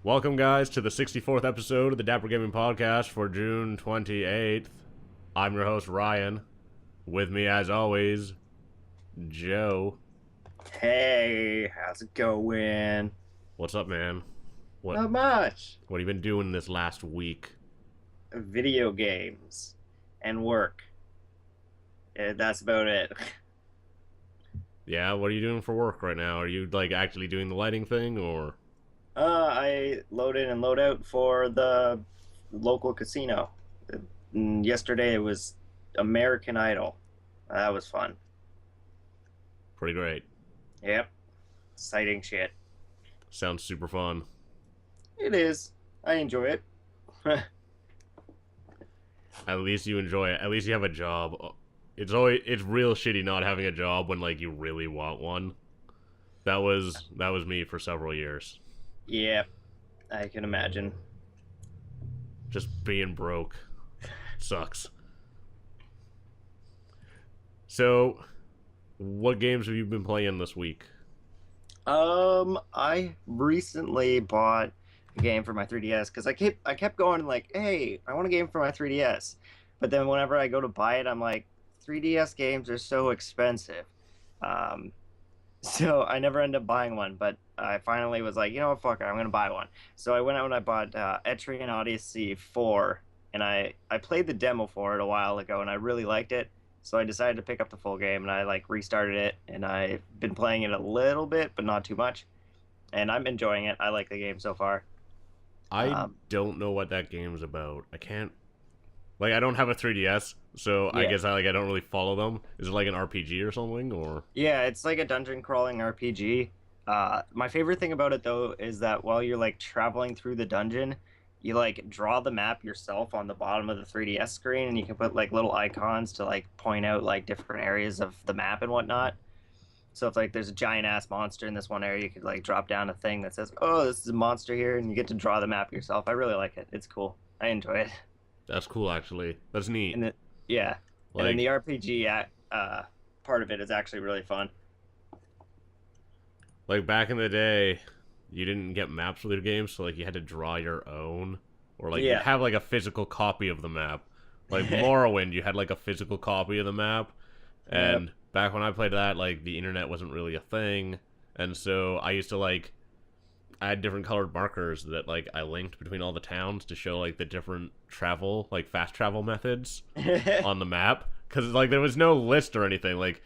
Welcome, guys, to the 64th episode of the Dapper Gaminng podcast for June 28th. I'm your host, Ryan. With me, as always, Joe. Hey, how's it going? What's up, man? Not much. What have you been doing this last week? Video games and work. That's about it. Yeah, what are you doing for work right now? Are you, actually doing the lighting thing, or...? I load in and load out for the local casino. Yesterday it was American Idol. That was fun. Pretty great. Yep. Exciting shit. Sounds super fun. It is. I enjoy it. At least you enjoy it. At least you have a job. It's real shitty not having a job when, you really want one. That was me for several years. Yeah, I can imagine. Just being broke sucks. So, what games have you been playing this week? I recently bought a game for my 3DS because I kept going hey, I want a game for my 3DS. But then whenever I go to buy it, I'm like, 3DS games are so expensive. So I never end up buying one, but I finally was like, you know what, fuck it, I'm going to buy one. So I went out and I bought Etrian Odyssey 4, and I played the demo for it a while ago, and I really liked it. So I decided to pick up the full game, and I restarted it, and I've been playing it a little bit, but not too much. And I'm enjoying it. I like the game so far. I don't know what that game's about. I can't... I don't have a 3DS, so yeah. I guess I don't really follow them. Is it like an RPG or something, or...? Yeah, it's like a dungeon crawling RPG. My favorite thing about it, though, is that while you're, traveling through the dungeon, you, draw the map yourself on the bottom of the 3DS screen, and you can put, little icons to, point out, different areas of the map and whatnot. So if, there's a giant-ass monster in this one area, you could, drop down a thing that says, oh, this is a monster here, and you get to draw the map yourself. I really like it. It's cool. I enjoy it. That's cool, actually. That's neat. And yeah. And then the RPG part of it is actually really fun. Back in the day, you didn't get maps with your games, so, you had to draw your own. Or, you have, a physical copy of the map. Morrowind, you had, a physical copy of the map. And back when I played that, the internet wasn't really a thing. And so I used to, add different colored markers that, I linked between all the towns to show, the different travel, fast travel methods on the map. Because, there was no list or anything.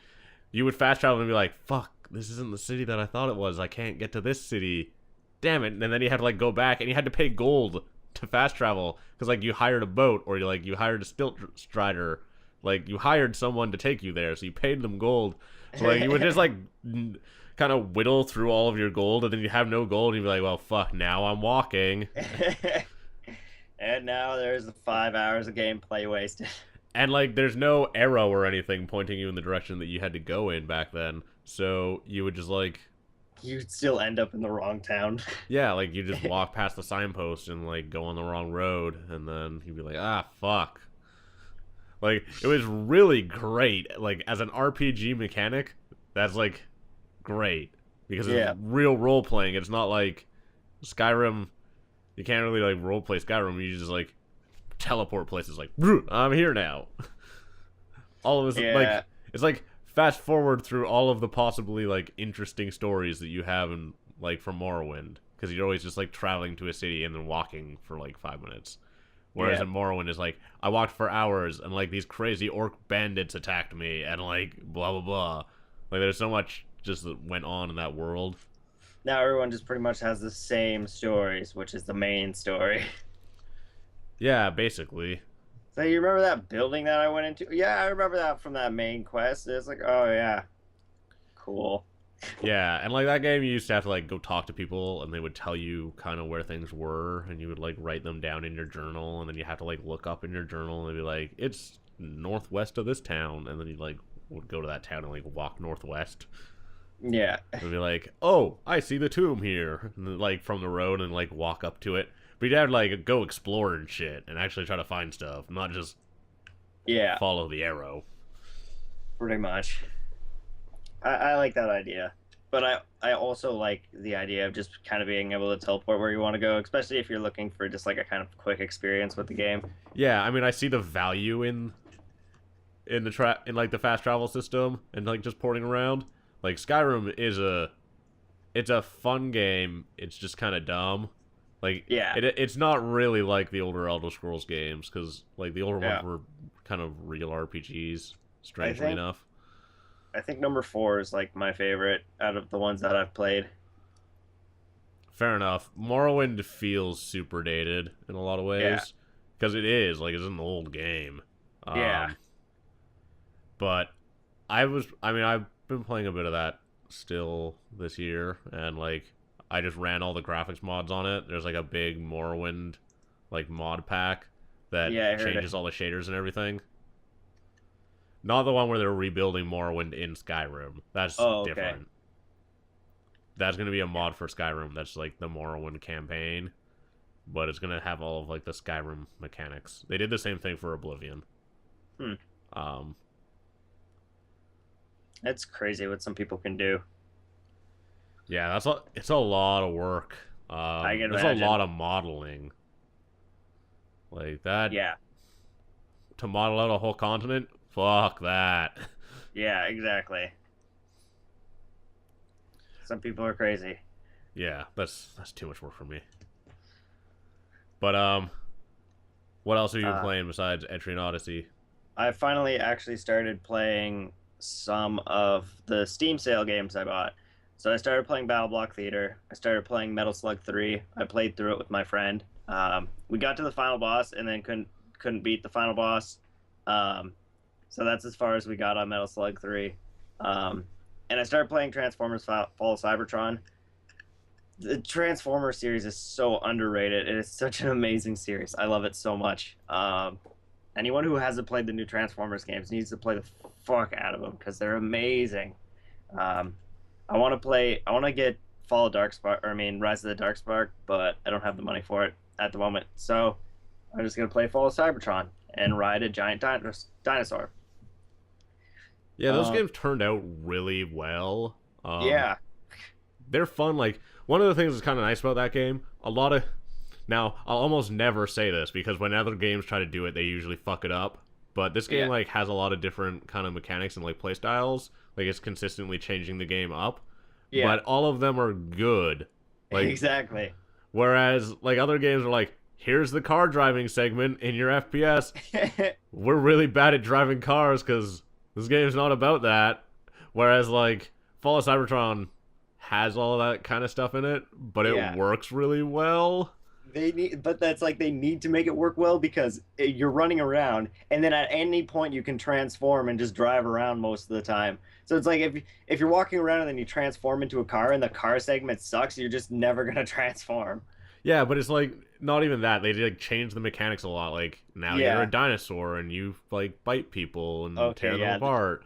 You would fast travel and be like, fuck, this isn't the city that I thought it was. I can't get to this city. Damn it. And then you had to, go back, and you had to pay gold to fast travel. Because, you hired a boat, or, you hired a stilt strider. You hired someone to take you there, so you paid them gold. So, you would just, kind of whittle through all of your gold, and then you have no gold, and you'd be like, well, fuck, now I'm walking. And now there's 5 hours of gameplay wasted. And, there's no arrow or anything pointing you in the direction that you had to go in back then, so you would just, You'd still end up in the wrong town. Yeah, you just walk past the signpost and, go on the wrong road, and then you'd be like, ah, fuck. It was really great. As an RPG mechanic, that's, great, because it's real role playing. It's not like Skyrim. You can't really role play Skyrim. You just teleport places. I'm here now. All of us it's fast forward through all of the possibly interesting stories that you have in from Morrowind, because you're always just traveling to a city and then walking for 5 minutes. Whereas in Morrowind is I walked for hours and these crazy orc bandits attacked me and blah blah blah. There's so much just that went on in that world. Now everyone just pretty much has the same stories, which is the main story. Yeah, basically. So you remember that building that I went into? Yeah, I remember that from that main quest. It's oh yeah, cool. Yeah, and that game you used to have to go talk to people, and they would tell you kind of where things were, and you would write them down in your journal, and then you have to look up in your journal and be it's northwest of this town, and then you would go to that town and walk northwest. Yeah. And be oh, I see the tomb here, and then, from the road, and walk up to it. But you'd have to go explore and shit, and actually try to find stuff, not just follow the arrow. pretty much. I like that idea. But I also like the idea of just kind of being able to teleport where you want to go, especially if you're looking for just like a kind of quick experience with the game. Yeah, I mean, I see the value in in like the fast travel system and like just porting around. Like Skyrim is it's a fun game. It's just kind of dumb. Like Yeah, it's not really like the older Elder Scrolls games because like the older yeah. ones were kind of real RPGs, I strangely think enough. I think number four is like my favorite out of the ones that I've played. Fair enough. Morrowind feels super dated in a lot of Yeah, ways because it is like it's an old game. yeah. Um, but I mean, I've been playing a bit of that still this year, and like I just ran all the graphics mods on it. There's like a big Morrowind like mod pack that Yeah, I heard it. changes all the shaders and everything. Not the one where they're rebuilding Morrowind in Skyrim. That's Oh, okay. different. That's gonna be a mod for Skyrim. That's like the Morrowind campaign, but it's gonna have all of like the Skyrim mechanics. They did the same thing for Oblivion. Hmm. Um, It's crazy what some people can do. yeah, it's a lot of work. I can There's a imagine. lot of modeling like that Yeah, to model out a whole continent. Fuck that. yeah, exactly. Some people are crazy. Yeah, that's too much work for me. But what else have you been Uh, playing besides Etrian Odyssey? I finally actually started playing some of the Steam sale games I bought. So I started playing Battle Block Theater. I started playing Metal Slug 3. I played through it with my friend. We got to the final boss and then couldn't beat the final boss. Um, so that's as far as we got on Metal Slug 3. Um, and I started playing Transformers Fall of Cybertron. The Transformers series is so underrated. It is such an amazing series. I love it so much. Anyone who hasn't played the new Transformers games needs to play the fuck out of them because they're amazing. Um, I want to play. I want to get Fall of Darkspark, or I mean Rise of the Darkspark, but I don't have the money for it at the moment. So I'm just gonna play Fall of Cybertron and ride a giant dinosaur. Yeah, those Um, games turned out really well. yeah, They're fun. Like one of the things that's kind of nice about that game, a lot of now I'll almost never say this because when other games try to do it, they usually fuck it up. But this game yeah, like has a lot of different kind of mechanics and like play styles. Like it's consistently changing the game up, yeah, but all of them are good. Like exactly. whereas like other games are like, here's the car driving segment in your FPS. We're really bad at driving cars because this game's not about that. Whereas like Fall of Cybertron has all of that kind of stuff in it, but it Yeah. works really well. They need, but that's like they need to make it work well because you're running around, and then at any point you can transform and just drive around most of the time. So it's like if you're walking around and then you transform into a car and the car segment sucks, you're just never gonna transform. Yeah, but it's like not even that. They like change the mechanics a lot. Like now you're a Yeah. dinosaur and you like bite people and Okay. tear them Yeah. apart.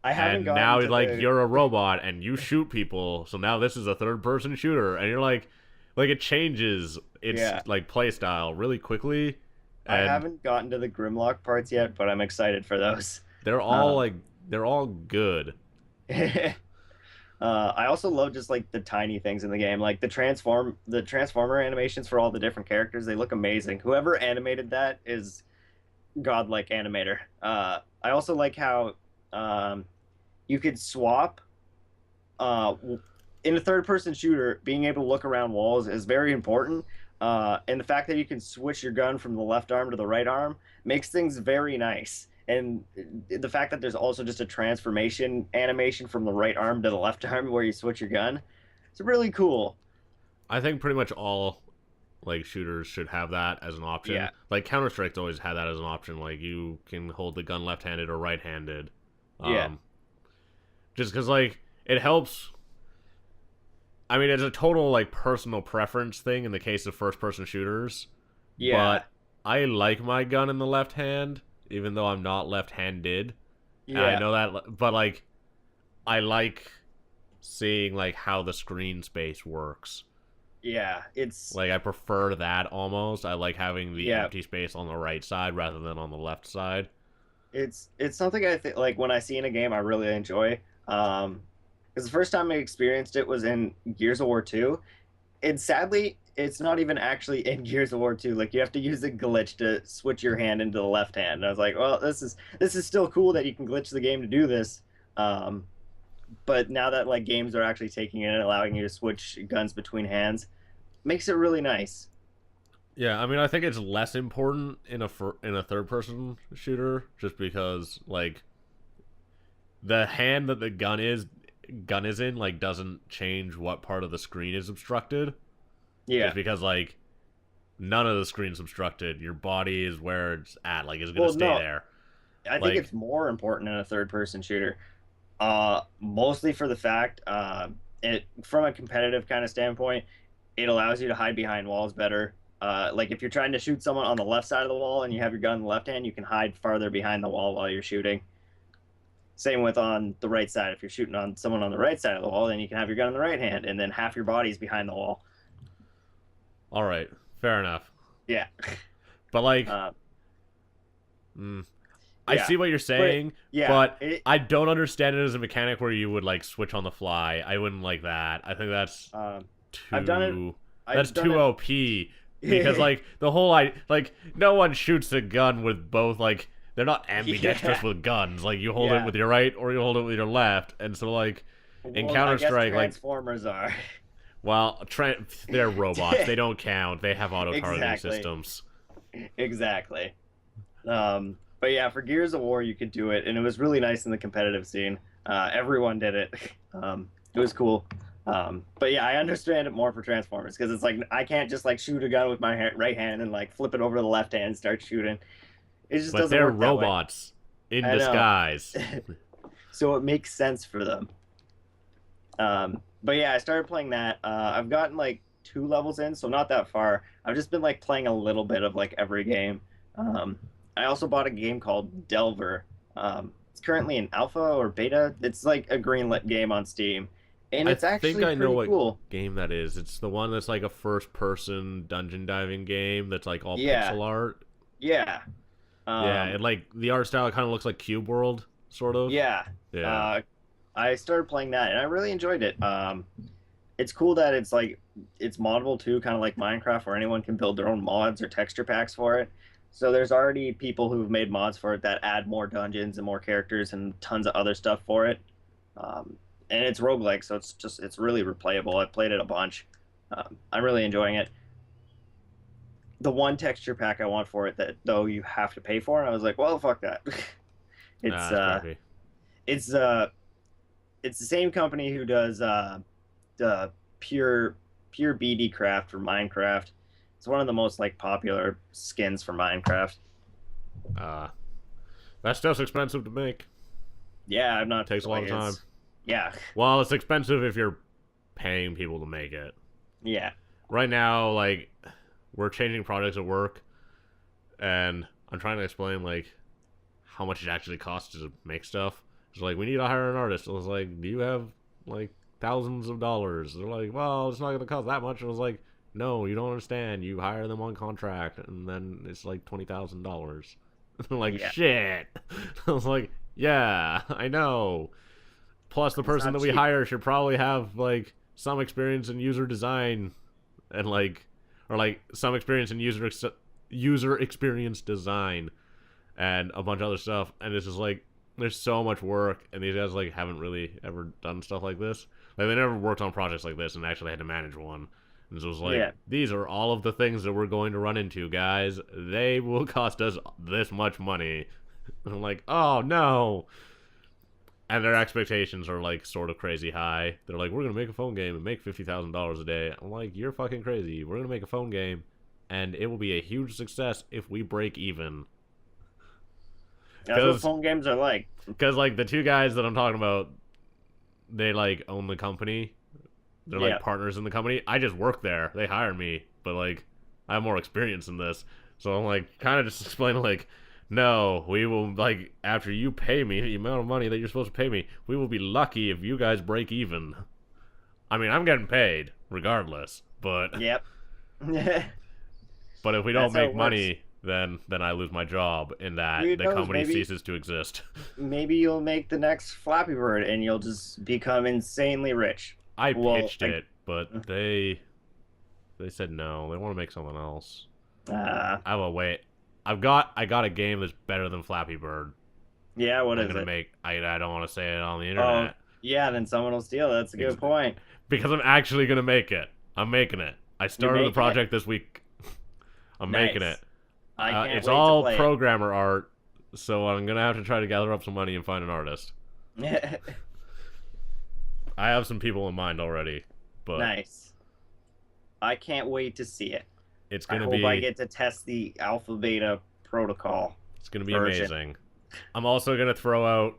I haven't And gotten now to like the. you're a robot and you shoot people. So now this is a third person shooter and you're like it changes its Yeah. like play style really quickly I and haven't gotten to the Grimlock parts yet, but I'm excited for those. they're all Um, like they're all good. I also love just like the tiny things in the game, like the transformer animations for all the different characters. They look amazing. Whoever animated that is godlike animator. I also like how um, you could swap uh, in a third-person shooter. Being able to look around walls is very important. And the fact that you can switch your gun from the left arm to the right arm makes things very nice. And the fact that there's also just a transformation animation from the right arm to the left arm where you switch your gun, it's really cool. I think pretty much all like shooters should have that as an option. Yeah, Like Counter Strike's always had that as an option. Like you can hold the gun left-handed or right-handed. yeah, Um, just because like it helps. I mean, it's a total like personal preference thing in the case of first-person shooters, yeah, but I like my gun in the left hand, even though I'm not left-handed. And I yeah, know that, but like I like seeing like how the screen space works. yeah. It's Like I prefer that almost. I like having the yeah, empty space on the right side rather than on the left side. It's something I think like when I see in a game I really enjoy. Because the first time I experienced it was in Gears of War 2, and sadly, it's not even actually in Gears of War 2. Like you have to use a glitch to switch your hand into the left hand. And I was like, well, this is still cool that you can glitch the game to do this. Um, but now that like games are actually taking it and allowing you to switch guns between hands, makes it really nice. Yeah, I mean, I think it's less important in a third person shooter, just because like the hand that the gun is in like doesn't change what part of the screen is obstructed. Yeah. Just because like none of the screen's obstructed, your body is where it's at, like it's gonna Well, stay no, there. I think Like it's more important in a third person shooter. Mostly for the fact, it from a competitive kind of standpoint, it allows you to hide behind walls better. Like if you're trying to shoot someone on the left side of the wall and you have your gun in the left hand, you can hide farther behind the wall while you're shooting. Same with on the right side. If you're shooting on someone on the right side of the wall, then you can have your gun in the right hand, and then half your body's behind the wall. all right, fair enough. Yeah, But like uh, I yeah, see what you're but saying, yeah, but I don't understand it as a mechanic where you would like switch on the fly. I wouldn't like that. I think that's I've done it. too that's I've done too OP because it. like the whole like no one shoots a gun with both like they're not ambidextrous Yeah, with guns. Like you hold it yeah. with your right or you hold it with your left, and so like in Well, I Counter guess Strike, like Transformers are well, they're robots. They don't count. They have auto targeting exactly, systems. exactly. But yeah, for Gears of War, you could do it, and it was really nice in the competitive scene. Everyone did it. It was cool. But yeah, I understand it more for Transformers because it's like I can't just like shoot a gun with my right hand and like flip it over to the left hand and start shooting. It just But doesn't they're work that way. robots in I know. disguise. So it makes sense for them. But yeah, I started playing that. I've gotten like 2 levels in, so not that far. I've just been like playing a little bit of like every game. Um, I also bought a game called Delver. It's currently in alpha or beta. It's like a greenlit game on Steam, and I it's think actually I know pretty what cool. game that is. It's the one that's like a first-person dungeon diving game that's like all Yeah, pixel art. yeah, Yeah, um, and like the art style kind of looks like Cube World, sort of. yeah. Yeah. Uh, I started playing that, and I really enjoyed it. It's cool that it's like it's moddable too, kind of like Minecraft, where anyone can build their own mods or texture packs for it. So there's already people who've made mods for it that add more dungeons and more characters and tons of other stuff for it. And it's roguelike, so it's really replayable. I've played it a bunch. I'm really enjoying it. The one texture pack I want for it that though you have to pay for, and I was like, well, fuck that. Ah, it's that's crappy. it's uh it's the same company who does the pure BD craft for Minecraft. It's one of the most like popular skins for Minecraft. Uh, that stuff's expensive to make. Yeah, I'm not Takes a lot like of time. yeah, Well, it's expensive if you're paying people to make it. yeah, Right now, like we're changing projects at work, and I'm trying to explain like how much it actually costs to make stuff. It's like we need to hire an artist. I was like, do you have like thousands of dollars? They're like, well, it's not going to cost that much. I was like, no, you don't understand. You hire them on contract, and then it's like $20,000. Like yeah. shit. I was like, yeah, I know. Plus, the It's person not that we cheap. hire should probably have like some experience in user design, and like, or like some experience in user experience design, and a bunch of other stuff. And it's just like there's so much work, and these guys like haven't really ever done stuff like this. Like they never worked on projects like this, and actually had to manage one. And so it was like, Yeah, these are all of the things that we're going to run into, guys. They will cost us this much money. And I'm like, oh no. And their expectations are like sort of crazy high. They're like, we're gonna make a phone game and make $50,000 a day. I'm like, you're fucking crazy. We're gonna make a phone game, and it will be a huge success if we break even. that's what Because, phone games are like. like the two guys that I'm talking about, they like own the company. They're Yeah, like partners in the company. I just work there. They hired me, but like I have more experience in this. So I'm like kind of just explaining like, no, we will like after you pay me the amount of money that you're supposed to pay me, we will be lucky if you guys break even. I mean, I'm getting paid regardless, but yep. That's if we don't how make it works. money, then I lose my job in that Who the knows? company ceases to exist. Maybe you'll make the next Flappy Bird, and you'll just become insanely rich. I Well, pitched it, but they said no. They want to make something else. uh, Wait. I got a game that's better than Flappy Bird. yeah. What I'm is gonna it? make. I don't want to say it on the Oh, internet yeah. Then someone will steal it. That's a good point. because I'm actually gonna make it. I'm making it. I You're started the making it? project this week. I'm making it. Nice. I can't It's wait to all play programmer art, so I'm gonna have to try to gather up some money and find an artist. it. I have some people in mind already, but Nice. I can't wait to see it. it's I gonna hope be I get to test the alpha beta protocol. it's gonna be version. amazing. I'm also gonna throw out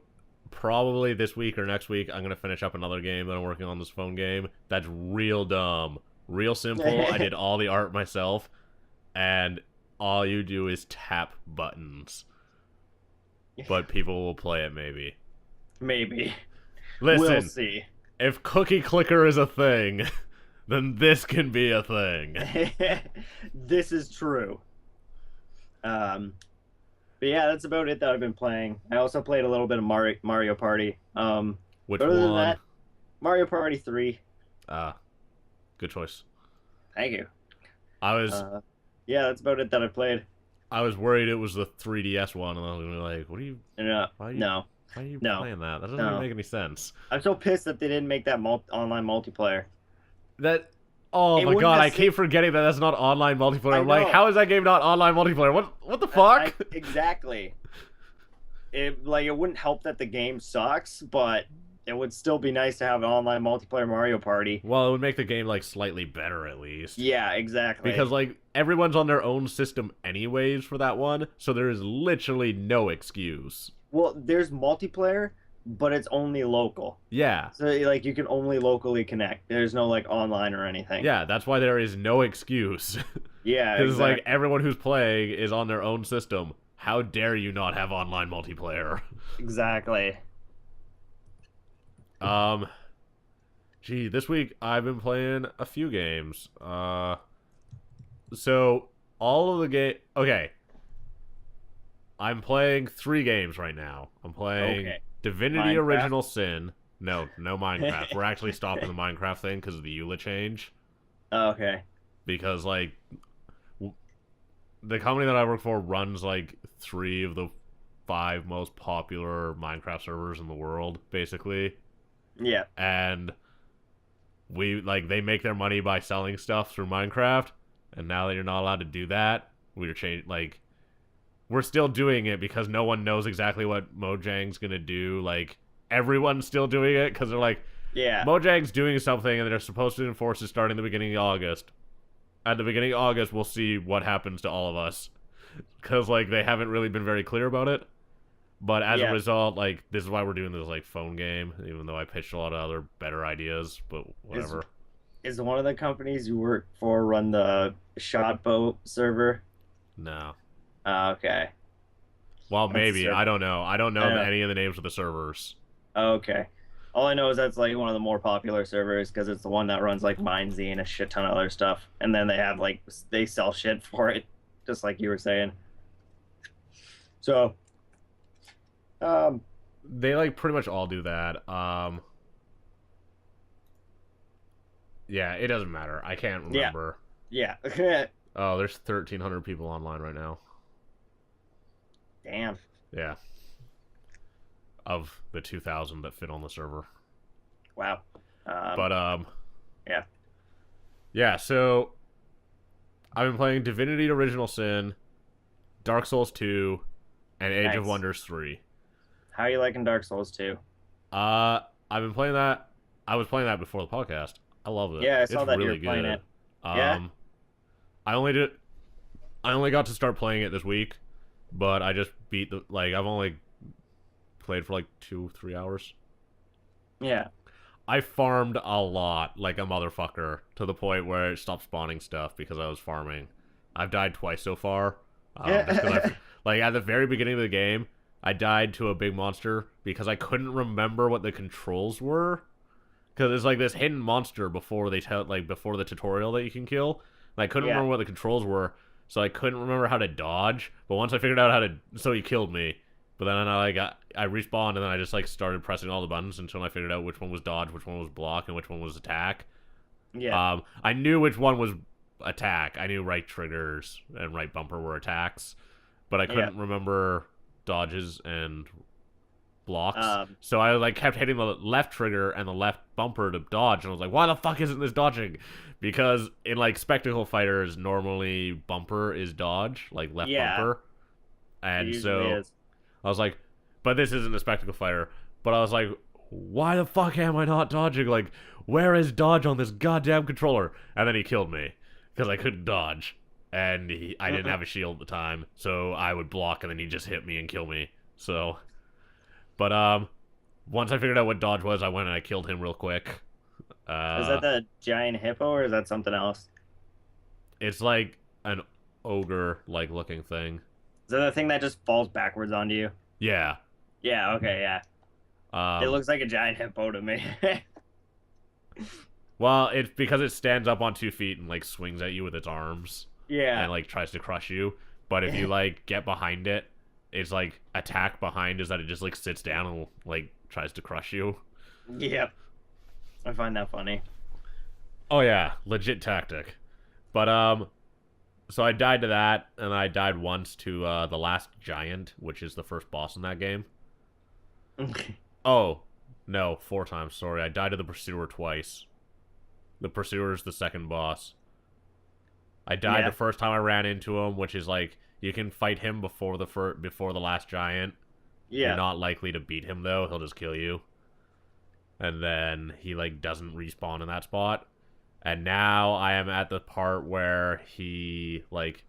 probably this week or next week. I'm gonna finish up another game that I'm working on, this phone game that's real dumb, real simple. I did all the art myself, and all you do is tap buttons. But people will play it maybe. Maybe. Listen, We'll see. if Cookie Clicker is a thing, then this can be a thing. This is true. But yeah, that's about it that I've been playing. I also played a little bit of Mario Party. Which Other than one? that, Mario Party 3. Good choice. Thank you. I was Yeah, that's about it that I played. I was worried it was the 3DS one, and I was gonna be like, "What are you? No, Why are you, no. why are you No. playing that? That doesn't No. even make any sense." I'm so pissed that they didn't make that online multiplayer. That. Oh It my wouldn't god! have I keep forgetting that that's not online multiplayer. I I'm like, know. how is that game not online multiplayer? What the fuck? Exactly. It wouldn't help that the game sucks, but it would still be nice to have an online multiplayer Mario Party. Well, it would make the game like slightly better at least. Yeah, exactly. Because like everyone's on their own system anyways for that one, so there is literally no excuse. well, there's multiplayer, but it's only local. Yeah. So like you can only locally connect. There's no like online or anything. Yeah, that's why there is no excuse. Yeah, Because exactly. like everyone who's playing is on their own system. How dare you not have online multiplayer? Exactly. Gee, this week I've been playing a few games. So all of the okay. I'm playing 3 games right now. I'm playing Okay. Divinity Minecraft? Original Sin. No Minecraft. We're actually stopping the Minecraft thing because of the EULA change. Okay. Because like the company that I work for runs like 3 of the 5 most popular Minecraft servers in the world, basically. Yeah. And they make their money by selling stuff through Minecraft, and now that you're not allowed to do that, we're still doing it because no one knows exactly what Mojang's gonna do. Like everyone's still doing it because they're like, Yeah. Mojang's doing something and they're supposed to enforce it starting the beginning of August. At the beginning of August, we'll see what happens to all of us because like they haven't really been very clear about it. But as a result, like this is why we're doing this like phone game, even though I pitched a lot of other better ideas. But whatever. Is one of the companies you work for run the shot boat server? No. Okay. Well, maybe. That's I don't know. I don't know I know. any of the names of the servers. Okay. All I know is that's like one of the more popular servers because it's the one that runs like Mindsy and a shit ton of other stuff. And then they have like they sell shit for it, just like you were saying. So, They like pretty much all do that. Yeah, it doesn't matter. I can't remember. yeah. Oh, there's 1,300 people online right now. Damn. Yeah. Of the 2,000 that fit on the server. Wow. Yeah. Yeah, so I've been playing Divinity Original Sin, Dark Souls 2, and Age of Nice. Wonders 3. How are you liking Dark Souls 2? I've been playing that. I was playing that before the podcast. I love it. Yeah, I saw it's that you really were playing good. it. Yeah? I only got to start playing it this week, but I just beat I've only played for like 2-3 hours. Yeah. I farmed a lot like a motherfucker to the point where it stopped spawning stuff because I was farming. I've died twice so far. Just 'cause like at the very beginning of the game, I died to a big monster because I couldn't remember what the controls were. Because it's like this hidden monster before they before the tutorial that you can kill. And I couldn't remember what the controls were. so I couldn't remember how to dodge. But once I figured out how to, so he killed me. But then I respawned, and then I just like started pressing all the buttons until I figured out which one was dodge, which one was block, and which one was attack. Yeah. I knew which one was attack. I knew right triggers and right bumper were attacks, but I couldn't remember dodges and blocks. So I like kept hitting the left trigger and the left bumper to dodge, and I was like, why the fuck isn't this dodging? Because in like spectacle fighters, normally bumper is dodge, like left bumper. And so I was like, but this isn't a spectacle fighter. But I was like, why the fuck am I not dodging? Like, where is dodge on this goddamn controller? And then he killed me because I couldn't dodge. And I didn't have a shield at the time. So I would block, and then he'd just hit me and kill me. So, but once I figured out what dodge was, I went and I killed him real quick. Is that the giant hippo, or is that something else? It's like an ogre-like looking thing. Is that the thing that just falls backwards onto you? Yeah. Yeah, okay, yeah. It looks like a giant hippo to me. Well, it's because it stands up on 2 feet and, like, swings at you with its arms. Yeah. And, like, tries to crush you. But if you, like, get behind it, its, like, attack behind is that it just, like, sits down and, like, tries to crush you. Yep. I find that funny. Oh, yeah. Legit tactic. But, so I died to that, and I died once to the last giant, which is the first boss in that game. Oh, no, 4 times, sorry. I died to the Pursuer twice. The Pursuer is the second boss. I died the first time I ran into him, which is like, you can fight him before the last giant. Yeah. You're not likely to beat him, though. He'll just kill you. And then he, like, doesn't respawn in that spot. And now I am at the part where he, like,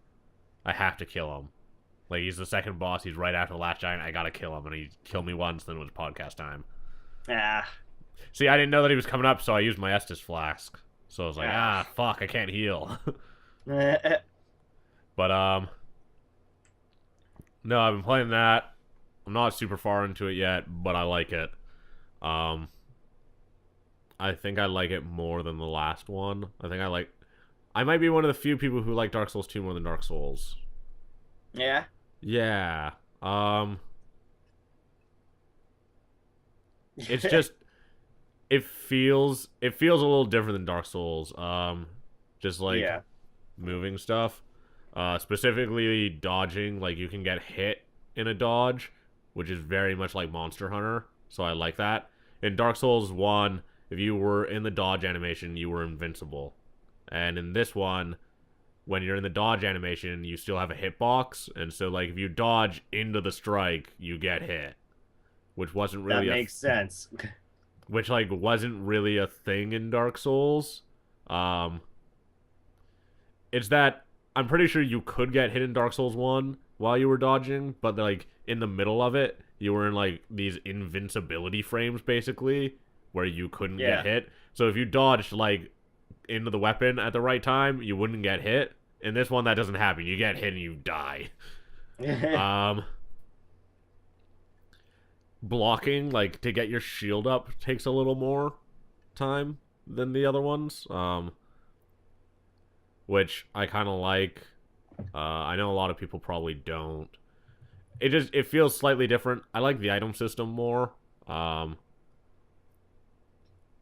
I have to kill him. Like, he's the second boss. He's right after the last giant. I gotta kill him. And he killed me once, then it was podcast time. Ah. See, I didn't know that he was coming up, so I used my Estus flask. So I was like, fuck, I can't heal. But, no, I've been playing that. I'm not super far into it yet, but I like it. I think I like it more than the last one. I might be one of the few people who like Dark Souls 2 more than Dark Souls. Yeah? Yeah. It's just, it feels a little different than Dark Souls. Just like moving stuff. Specifically dodging, like you can get hit in a dodge, which is very much like Monster Hunter. So I like that. In Dark Souls 1, if you were in the dodge animation, you were invincible. And in this one, when you're in the dodge animation, you still have a hitbox. And so, like, if you dodge into the strike, you get hit. Which wasn't really that makes sense. Which, like, wasn't really a thing in Dark Souls. It's that I'm pretty sure you could get hit in Dark Souls 1 while you were dodging. But, like, in the middle of it, you were in, like, these invincibility frames, basically, where you couldn't get hit. So if you dodged, like, into the weapon at the right time, you wouldn't get hit. In this one, that doesn't happen. You get hit and you die. Blocking, like, to get your shield up takes a little more time than the other ones. Which I kind of like. I know a lot of people probably don't. It feels slightly different. I like the item system more.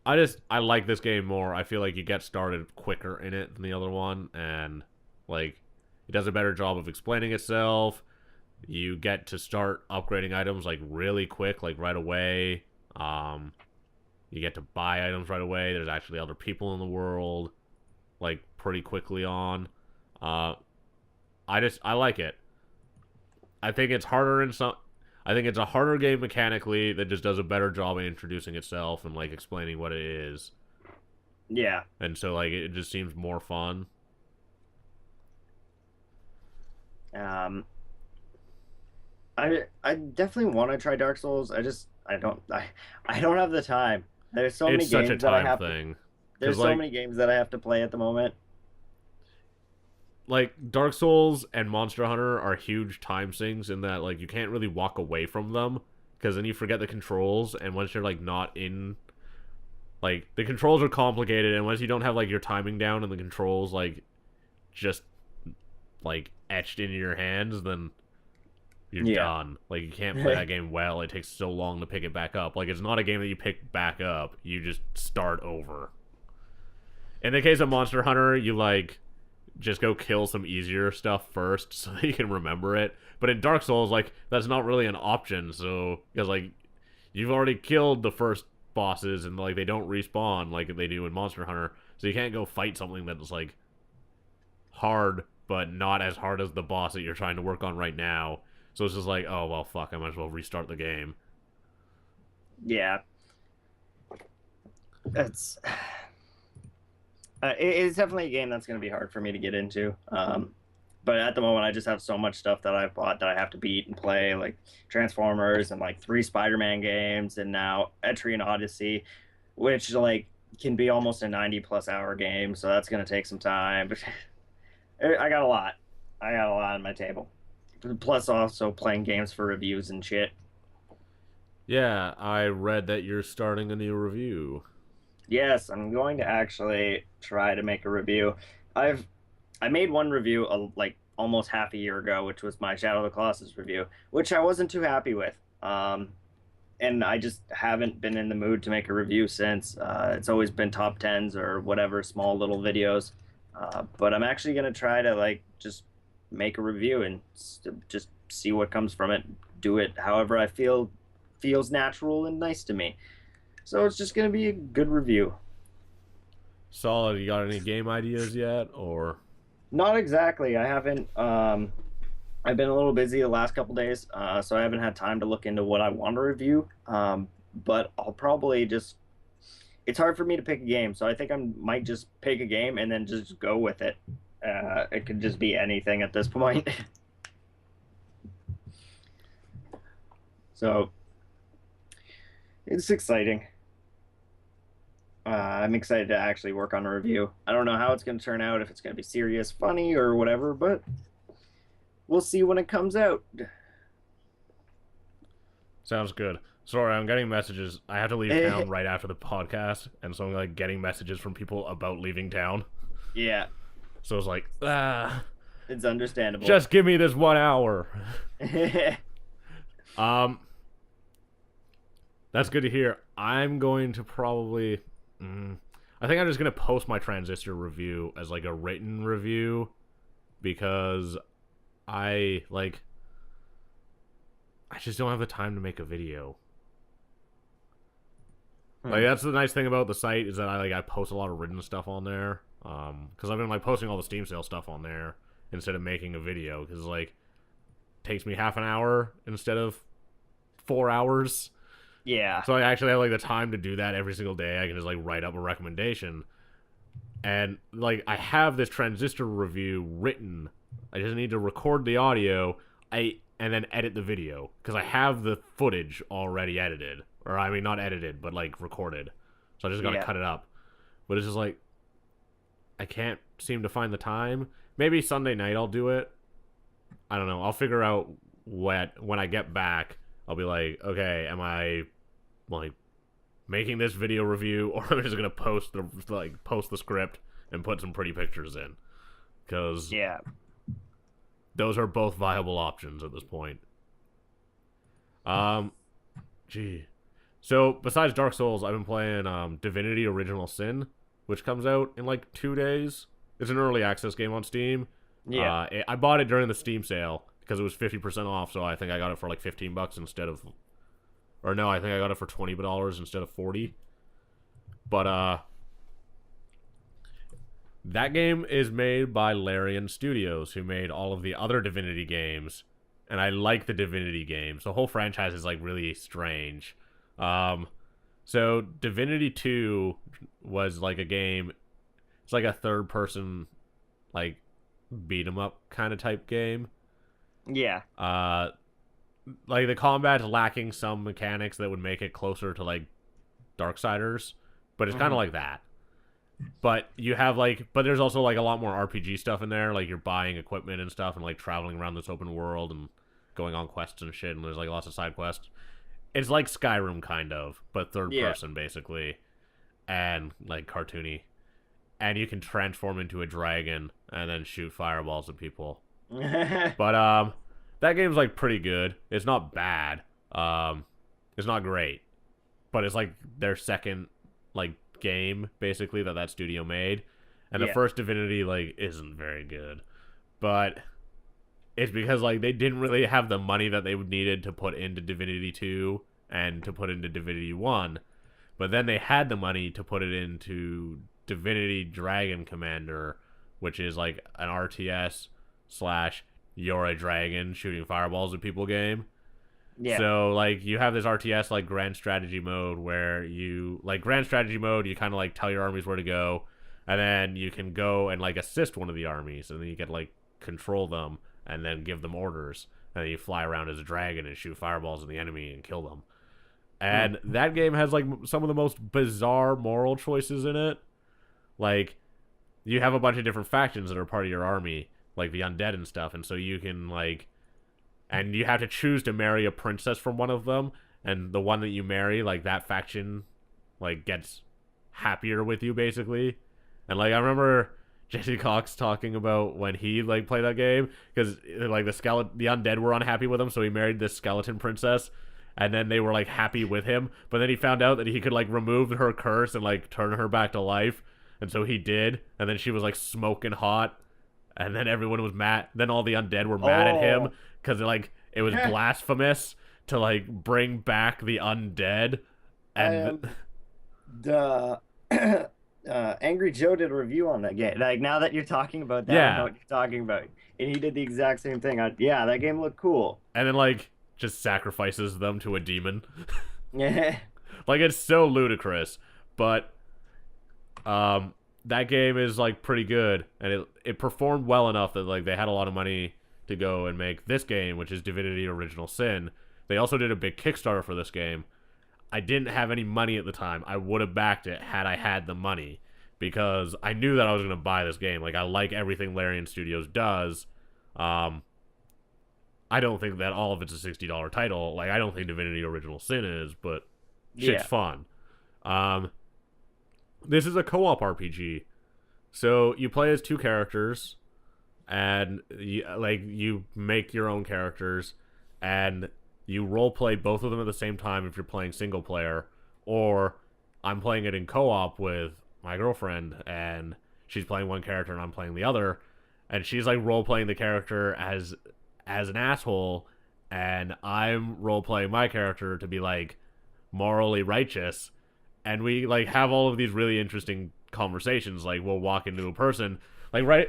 I like this game more. I feel like you get started quicker in it than the other one, and like it does a better job of explaining itself. You get to start upgrading items like really quick, like right away. You get to buy items right away. There's actually other people in the world, like pretty quickly on. I like it. I think it's harder in some. I think it's a harder game mechanically that just does a better job of introducing itself and, like, explaining what it is. Yeah. And so, like, it just seems more fun. I definitely want to try Dark Souls. I don't have the time. There's so many games that I have to, there's so many games that I have to play at the moment. Like, Dark Souls and Monster Hunter are huge time sinks in that, like, you can't really walk away from them, because then you forget the controls, and once you're, like, not in... Like, the controls are complicated, and once you don't have, like, your timing down and the controls, like, just like etched into your hands, then you're Yeah. done. Like, you can't play that game well. It takes so long to pick it back up. Like, it's not a game that you pick back up. You just start over. In the case of Monster Hunter, you, like, just go kill some easier stuff first so that you can remember it. But in Dark Souls, like, that's not really an option. So, because, like, you've already killed the first bosses and, like, they don't respawn like they do in Monster Hunter. So you can't go fight something that's, like, hard, but not as hard as the boss that you're trying to work on right now. So it's just like, oh, well, fuck, I might as well restart the game. Yeah. It's it's definitely a game that's going to be hard for me to get into. But at the moment, I just have so much stuff that I've bought that I have to beat and play, like Transformers and like 3 Spider-Man games, and now Etrian Odyssey, which like can be almost a 90+ hour game. So that's going to take some time. But I got a lot. I got a lot on my table. Plus, also playing games for reviews and shit. Yeah, I read that you're starting a new review. Yes, I'm going to actually try to make a review. I made one review like almost half a year ago, which was my Shadow of the Colossus review, which I wasn't too happy with. And I just haven't been in the mood to make a review since. It's always been top tens or whatever, small little videos. But I'm actually gonna try to like just make a review and just see what comes from it. Do it however I feel feels natural and nice to me. So it's just gonna be a good review. Solid. You got any game ideas yet, or? Not exactly. I haven't. I've been a little busy the last couple days, so I haven't had time to look into what I want to review. But I'll probably just. It's hard for me to pick a game, so I think I might just pick a game and then just go with it. It could just be anything at this point. So it's exciting. I'm excited to actually work on a review. I don't know how it's going to turn out, if it's going to be serious, funny, or whatever, but we'll see when it comes out. Sounds good. Sorry, I'm getting messages. I have to leave town right after the podcast, and so I'm like getting messages from people about leaving town. Yeah. So it's like, it's understandable. Just give me this 1 hour. That's good to hear. I'm going to probably... I think I'm just going to post my Transistor review as, like, a written review. Because I just don't have the time to make a video. Like, that's the nice thing about the site, is that I post a lot of written stuff on there. Because I've been, like, posting all the Steam sale stuff on there instead of making a video. Because, like, it takes me half an hour instead of 4 hours. Yeah. So I actually have, like, the time to do that every single day. I can just, like, write up a recommendation. And, like, I have this Transistor review written. I just need to record the audio and then edit the video. Because I have the footage already edited. Or, I mean, not edited, but, like, recorded. So I just gotta cut it up. But it's just, like, I can't seem to find the time. Maybe Sunday night I'll do it. I don't know. I'll figure out when I get back. I'll be like, okay, am I, like, making this video review, or am I just gonna post the script and put some pretty pictures in? Because those are both viable options at this point. So besides Dark Souls, I've been playing Divinity: Original Sin, which comes out in like 2 days. It's an early access game on Steam. Yeah, I bought it during the Steam sale because it was 50% off, so I think I got it for like $15 instead of... Or no, I think I got it for $20 instead of $40. But, that game is made by Larian Studios, who made all of the other Divinity games. And I like the Divinity games. The whole franchise is, like, really strange. So, Divinity 2 was, like, a game... It's like a third-person, like, beat-em-up kind of type game. Yeah. Like, the combat's lacking some mechanics that would make it closer to, like, Darksiders, but it's kind of like that. But you have, like, but there's also, like, a lot more RPG stuff in there. Like, you're buying equipment and stuff and, like, traveling around this open world and going on quests and shit, and there's, like, lots of side quests. It's like Skyrim, kind of, but third person, basically. And, like, cartoony. And you can transform into a dragon and then shoot fireballs at people. But that game's like pretty good. It's not bad. Um, it's not great, but it's like their second like game basically that studio made, and the Yeah. first Divinity like isn't very good, but it's because like they didn't really have the money that they needed to put into Divinity 2 and to put into Divinity 1, but then they had the money to put it into Divinity Dragon Commander, which is like an RTS slash you're a dragon shooting fireballs at people game. Yeah. So like you have this RTS like grand strategy mode where you like grand strategy mode you kind of like tell your armies where to go, and then you can go and like assist one of the armies, and then you can like control them and then give them orders, and then you fly around as a dragon and shoot fireballs at the enemy and kill them. And that game has like some of the most bizarre moral choices in it. Like you have a bunch of different factions that are part of your army, like the undead and stuff, and so you can like and you have to choose to marry a princess from one of them, and the one that you marry, like that faction like gets happier with you basically. And like I remember Jesse Cox talking about when he like played that game, because like the undead were unhappy with him, so he married this skeleton princess, and then they were like happy with him, but then he found out that he could like remove her curse and like turn her back to life, and so he did, and then she was like smoking hot, and then everyone was mad. Then all the undead were mad at him because like it was blasphemous to like bring back the undead. And the Angry Joe did a review on that game. Like now that you're talking about that, I know what you're talking about, and he did the exact same thing. Yeah, that game looked cool. And then like just sacrifices them to a demon. Yeah. Like it's so ludicrous, but that game is like pretty good, and it performed well enough that like they had a lot of money to go and make this game, which is Divinity Original Sin. They also did a big Kickstarter for this game. I didn't have any money at the time. I would have backed it had I had the money, because I knew that I was going to buy this game. Like I like everything Larian Studios does. I don't think that all of it's a $60 title. Like I don't think Divinity Original Sin is, but shit's fun. This is a co-op RPG. So you play as two characters, and you make your own characters, and you roleplay both of them at the same time if you're playing single player, or I'm playing it in co-op with my girlfriend, and she's playing one character and I'm playing the other, and she's like roleplaying the character as an asshole, and I'm roleplaying my character to be like morally righteous, and we like have all of these really interesting conversations. Like we'll walk into a person like right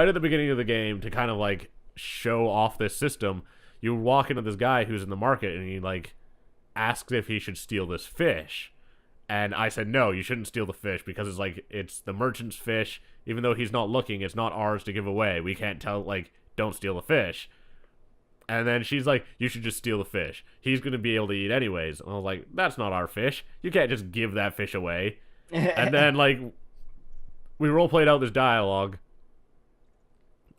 at the beginning of the game to kind of like show off this system. You walk into this guy who's in the market, and he like asks if he should steal this fish, and I said no, you shouldn't steal the fish, because it's the merchant's fish. Even though he's not looking, it's not ours to give away. We can't tell, like, don't steal the fish. And then she's like, you should just steal the fish. He's going to be able to eat anyways. And I was like, that's not our fish. You can't just give that fish away. And then, like, we role-played out this dialogue.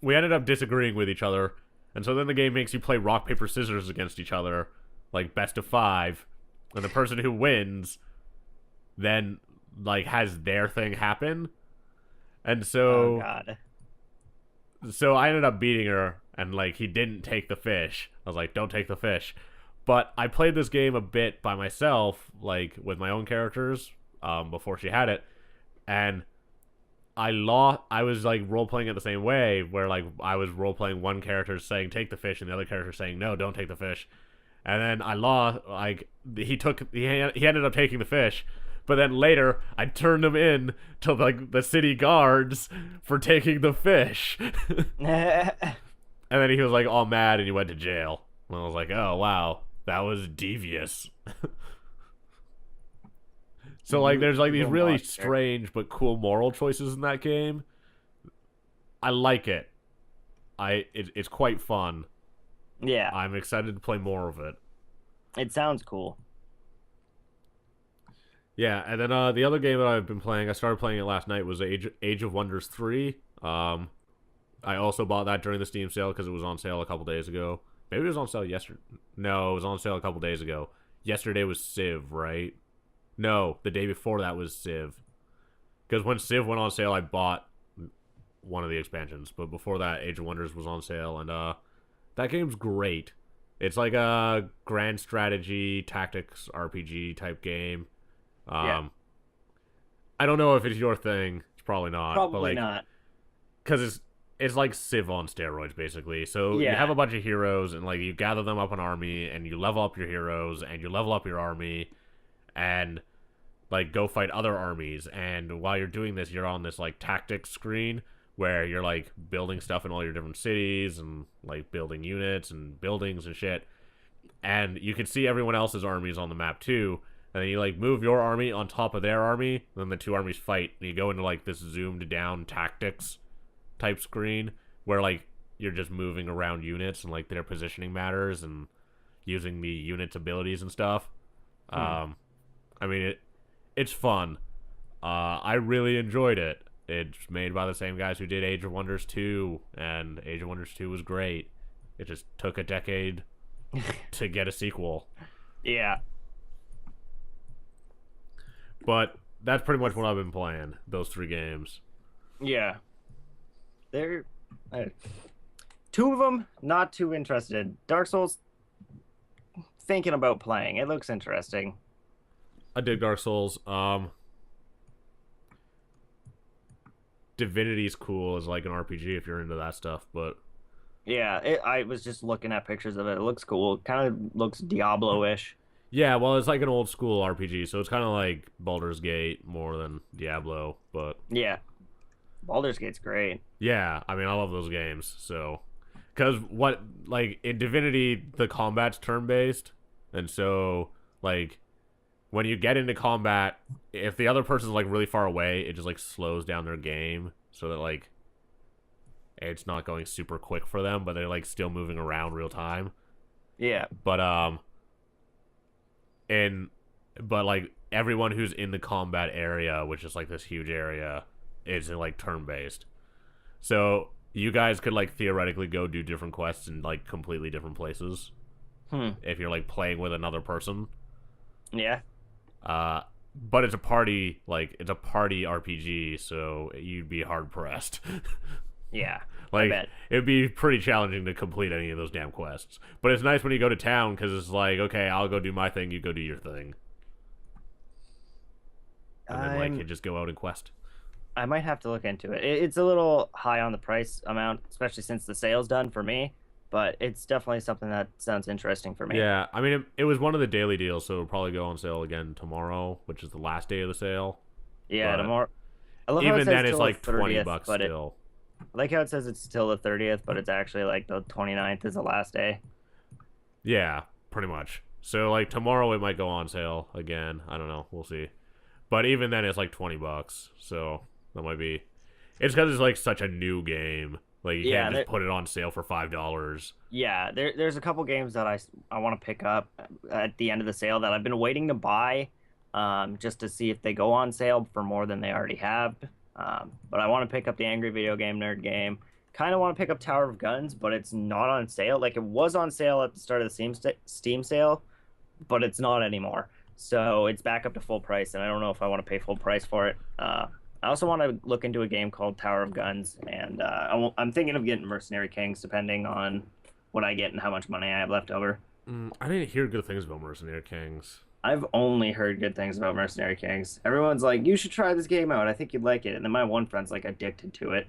We ended up disagreeing with each other. And so then the game makes you play rock, paper, scissors against each other. Like, best of 5. And the person who wins then, like, has their thing happen. And so... Oh, God. So I ended up beating her, and like he didn't take the fish. I was like, don't take the fish. But I played this game a bit by myself, like with my own characters, before she had it, and I was like role playing it the same way, where like I was role playing one character saying take the fish, and the other character saying no, don't take the fish. And then I lost. Like he ended up taking the fish. But then later, I turned him in to like the city guards for taking the fish. And then he was like all mad, and he went to jail. And I was like, oh wow, that was devious. So like there's like these really strange but cool moral choices in that game. I like it. It's quite fun. Yeah. I'm excited to play more of it. It sounds cool. Yeah, and then the other game that I've been playing, I started playing it last night, was Age of Wonders 3. I also bought that during the Steam sale because it was on sale a couple days ago. Maybe it was on sale yesterday. No, it was on sale a couple days ago. Yesterday was Civ, right? No, the day before that was Civ. Because when Civ went on sale, I bought one of the expansions. But before that, Age of Wonders was on sale, and that game's great. It's like a grand strategy tactics RPG type game. Yeah. I don't know if it's your thing. It's probably not. But Probably like, not. because it's like Civ on steroids, basically. So you have Yeah. a bunch of heroes, and like you gather them up an army, and you level up your heroes, and you level up your army, and like go fight other armies. And while you're doing this, you're on this like tactics screen where you're like building stuff in all your different cities and like building units and buildings and shit. And you can see everyone else's armies on the map too. And then you like move your army on top of their army, and then the two armies fight, and you go into like this zoomed down tactics type screen where like you're just moving around units and like their positioning matters and using the units' abilities and stuff. I mean it's fun. I really enjoyed it. It's made by the same guys who did Age of Wonders 2, and Age of Wonders 2 was great. It just took a decade to get a sequel. Yeah. But that's pretty much what I've been playing, those 3 games. Yeah. They're two of them not too interested. Dark Souls thinking about playing. It looks interesting. I dig Dark Souls. Divinity's cool as like an RPG if you're into that stuff, but Yeah, I was just looking at pictures of it. It looks cool. Kind of looks Diablo-ish. yeah, well, it's like an old school RPG, so it's kind of like Baldur's Gate more than Diablo, but Yeah. Baldur's Gate's great. yeah, I mean, I love those games, so because what like in Divinity the combat's turn-based, and so like when you get into combat, if the other person's like really far away, it just like slows down their game so that like it's not going super quick for them, but they're like still moving around real time. Yeah. But but like everyone who's in the combat area, which is like this huge area, is like turn based. So you guys could like theoretically go do different quests in like completely different places if you're like playing with another person. Yeah. But it's a party RPG, so you'd be hard pressed. Yeah. Like, I bet. it'd be pretty challenging to complete any of those damn quests. But it's nice when you go to town, because it's like, okay, I'll go do my thing, you go do your thing. And then, like, you just go out and quest. I might have to look into it. It's a little high on the price amount, especially since the sale's done for me. But it's definitely something that sounds interesting for me. Yeah, I mean, it was one of the daily deals, so it'll probably go on sale again tomorrow, which is the last day of the sale. Yeah, But tomorrow. I love how it even says then, it's till like the 20 30th, bucks but still. I like how it says it's till the 30th, but it's actually like the 29th is the last day. Yeah, pretty much. So, like, tomorrow it might go on sale again. I don't know. We'll see. But even then, it's like 20 bucks. So, that might be... It's because it's, like, such a new game. Like, you can't just put it on sale for $5. Yeah, there's a couple games that I want to pick up at the end of the sale that I've been waiting to buy just to see if they go on sale for more than they already have. But I want to pick up the Angry Video Game Nerd game. Kind of want to pick up Tower of Guns, but it's not on sale. Like, it was on sale at the start of the Steam sale, but it's not anymore. So it's back up to full price, and I don't know if I want to pay full price for it. I also want to look into a game called Tower of Guns, and I'm thinking of getting Mercenary Kings, depending on what I get and how much money I have left over. I didn't hear good things about Mercenary Kings. I've only heard good things about Mercenary Kings. Everyone's like, you should try this game out. I think you'd like it. And then my one friend's like addicted to it.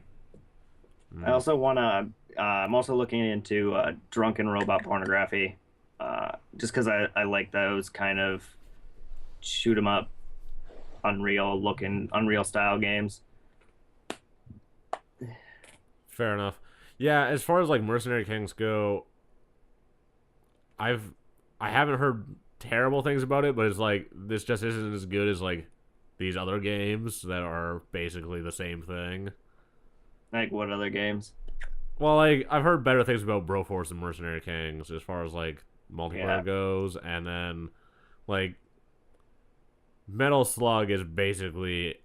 I also want to, I'm also looking into drunken robot pornography, just because I like those kind of shoot 'em up, Unreal style games. Fair enough. Yeah, as far as like Mercenary Kings go, I haven't heard terrible things about it, but it's like this just isn't as good as like these other games that are basically the same thing. Like what other games? Well, like I've heard better things about Broforce and Mercenary Kings as far as like multiplayer goes, and then like Metal Slug is basically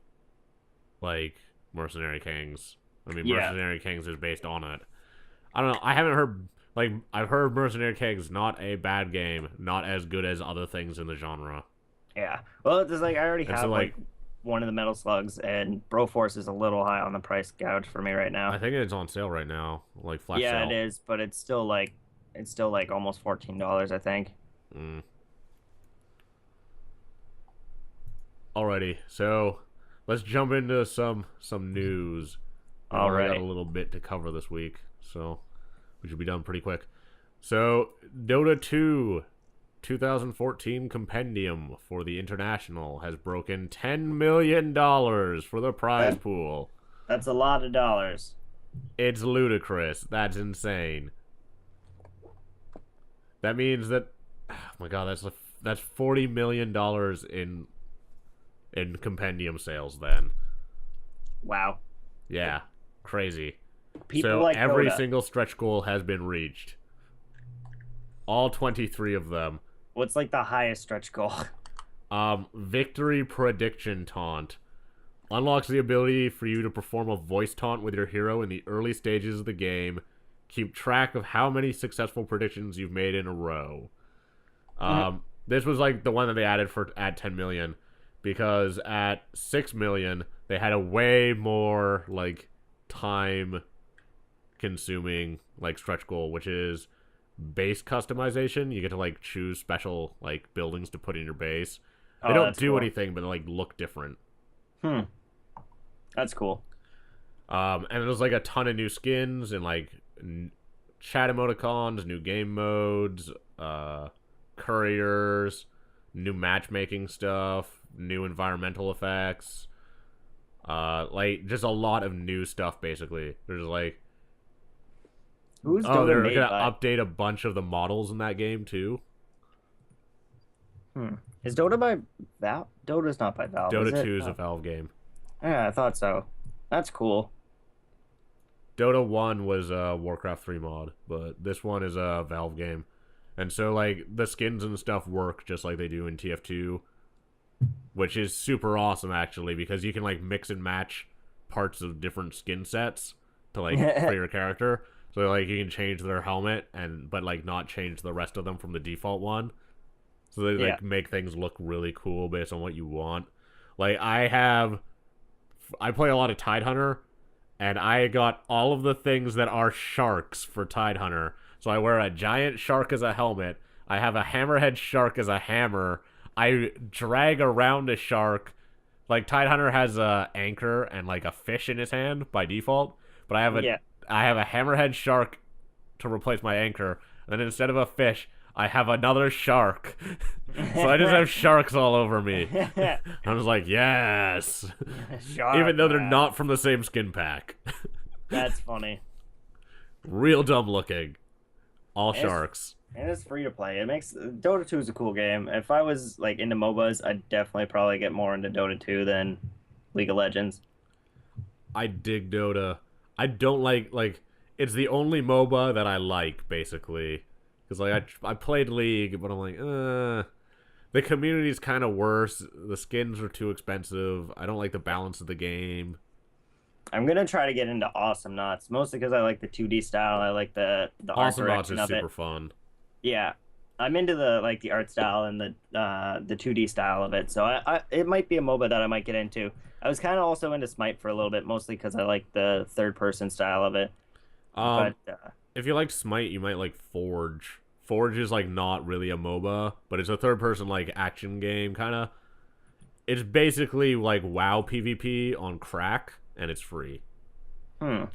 like Mercenary Kings. I mean, Mercenary Kings is based on it. I don't know. I haven't heard like I've heard Mercenary Kings not a bad game, not as good as other things in the genre. Yeah. Well, it's like I already have so, like one of the Metal Slugs, and Broforce is a little high on the price gouge for me right I now. think it's on sale right now, like flash Yeah, it sale. is, but it's still like almost $14, I think. Mm. Alrighty, so let's jump into some news. We've All only got a right. little bit to cover this week, so we should be done pretty quick. So, Dota 2 2014 compendium for the International has broken $10 million for the prize That pool. that's a lot of dollars. It's ludicrous. That's insane. That means that, oh my god, that's $40 million in compendium sales then. Wow. Yeah, crazy. People So like every Dota. single stretch goal has been reached. All 23 of them. What's like the highest stretch goal? Victory prediction taunt. Unlocks the ability for you to perform a voice taunt with your hero in the early stages of the game. Keep track of how many successful predictions you've made in a row. This was like the one that they added for at 10 million, because at 6 million they had a way more like time consuming like stretch goal, which is base customization. You get to like choose special like buildings to put in your base. They Oh, don't that's do cool. anything, but they like look different. Hmm. That's cool. And there's like a ton of new skins and like chat emoticons, new game modes, couriers, new matchmaking stuff, new environmental effects, like just a lot of new stuff. Basically, there's like, Who's oh, Dota they're made gonna by? update a bunch of the models in that game too. Hmm. Is Dota by Valve? Dota's not by Valve, is Dota it? 2 is a Oh. Valve game. Yeah, I thought so. That's cool. Dota 1 was a Warcraft 3 mod, but this one is a Valve game. And so, like, the skins and stuff work just like they do in TF2, which is super awesome, actually, because you can, like, mix and match parts of different skin sets to, like, for your character. So, like, you can change their helmet, but, like, not change the rest of them from the default one. So they, Yeah. like, make things look really cool based on what you want. Like, I play a lot of Tidehunter, and I got all of the things that are sharks for Tidehunter. So I wear a giant shark as a helmet. I have a hammerhead shark as a hammer. I drag around a shark. Like Tidehunter has a anchor and like a fish in his hand by default, but Yeah. I have a hammerhead shark to replace my anchor. And then instead of a fish, I have another shark. So I just have sharks all over me. I was like, yes. Shark Even though they're man. not from the same skin pack. That's funny. Real dumb looking. All And it's, sharks. and it's free to play. It makes Dota 2 is a cool game. If I was like into MOBAs, I'd definitely probably get more into Dota 2 than League of Legends. I dig Dota. I don't like it's the only MOBA that I like basically, because like I played League, but I'm like, the community's kind of worse. The skins are too expensive. I don't like the balance of the game. I'm gonna try to get into Awesome Knots, mostly because I like the 2D style. I like the art Awesome Mods direction is of it. super fun. Yeah, I'm into the art style and the 2D style of it. So it might be a MOBA that I might get into. I was kind of also into Smite for a little bit, mostly because I like the third person style of it. Um, But if you like Smite, you might like Forge. Forge is like not really a MOBA, but it's a third person like action game kind of. It's basically like WoW PvP on crack, and it's free. hmm,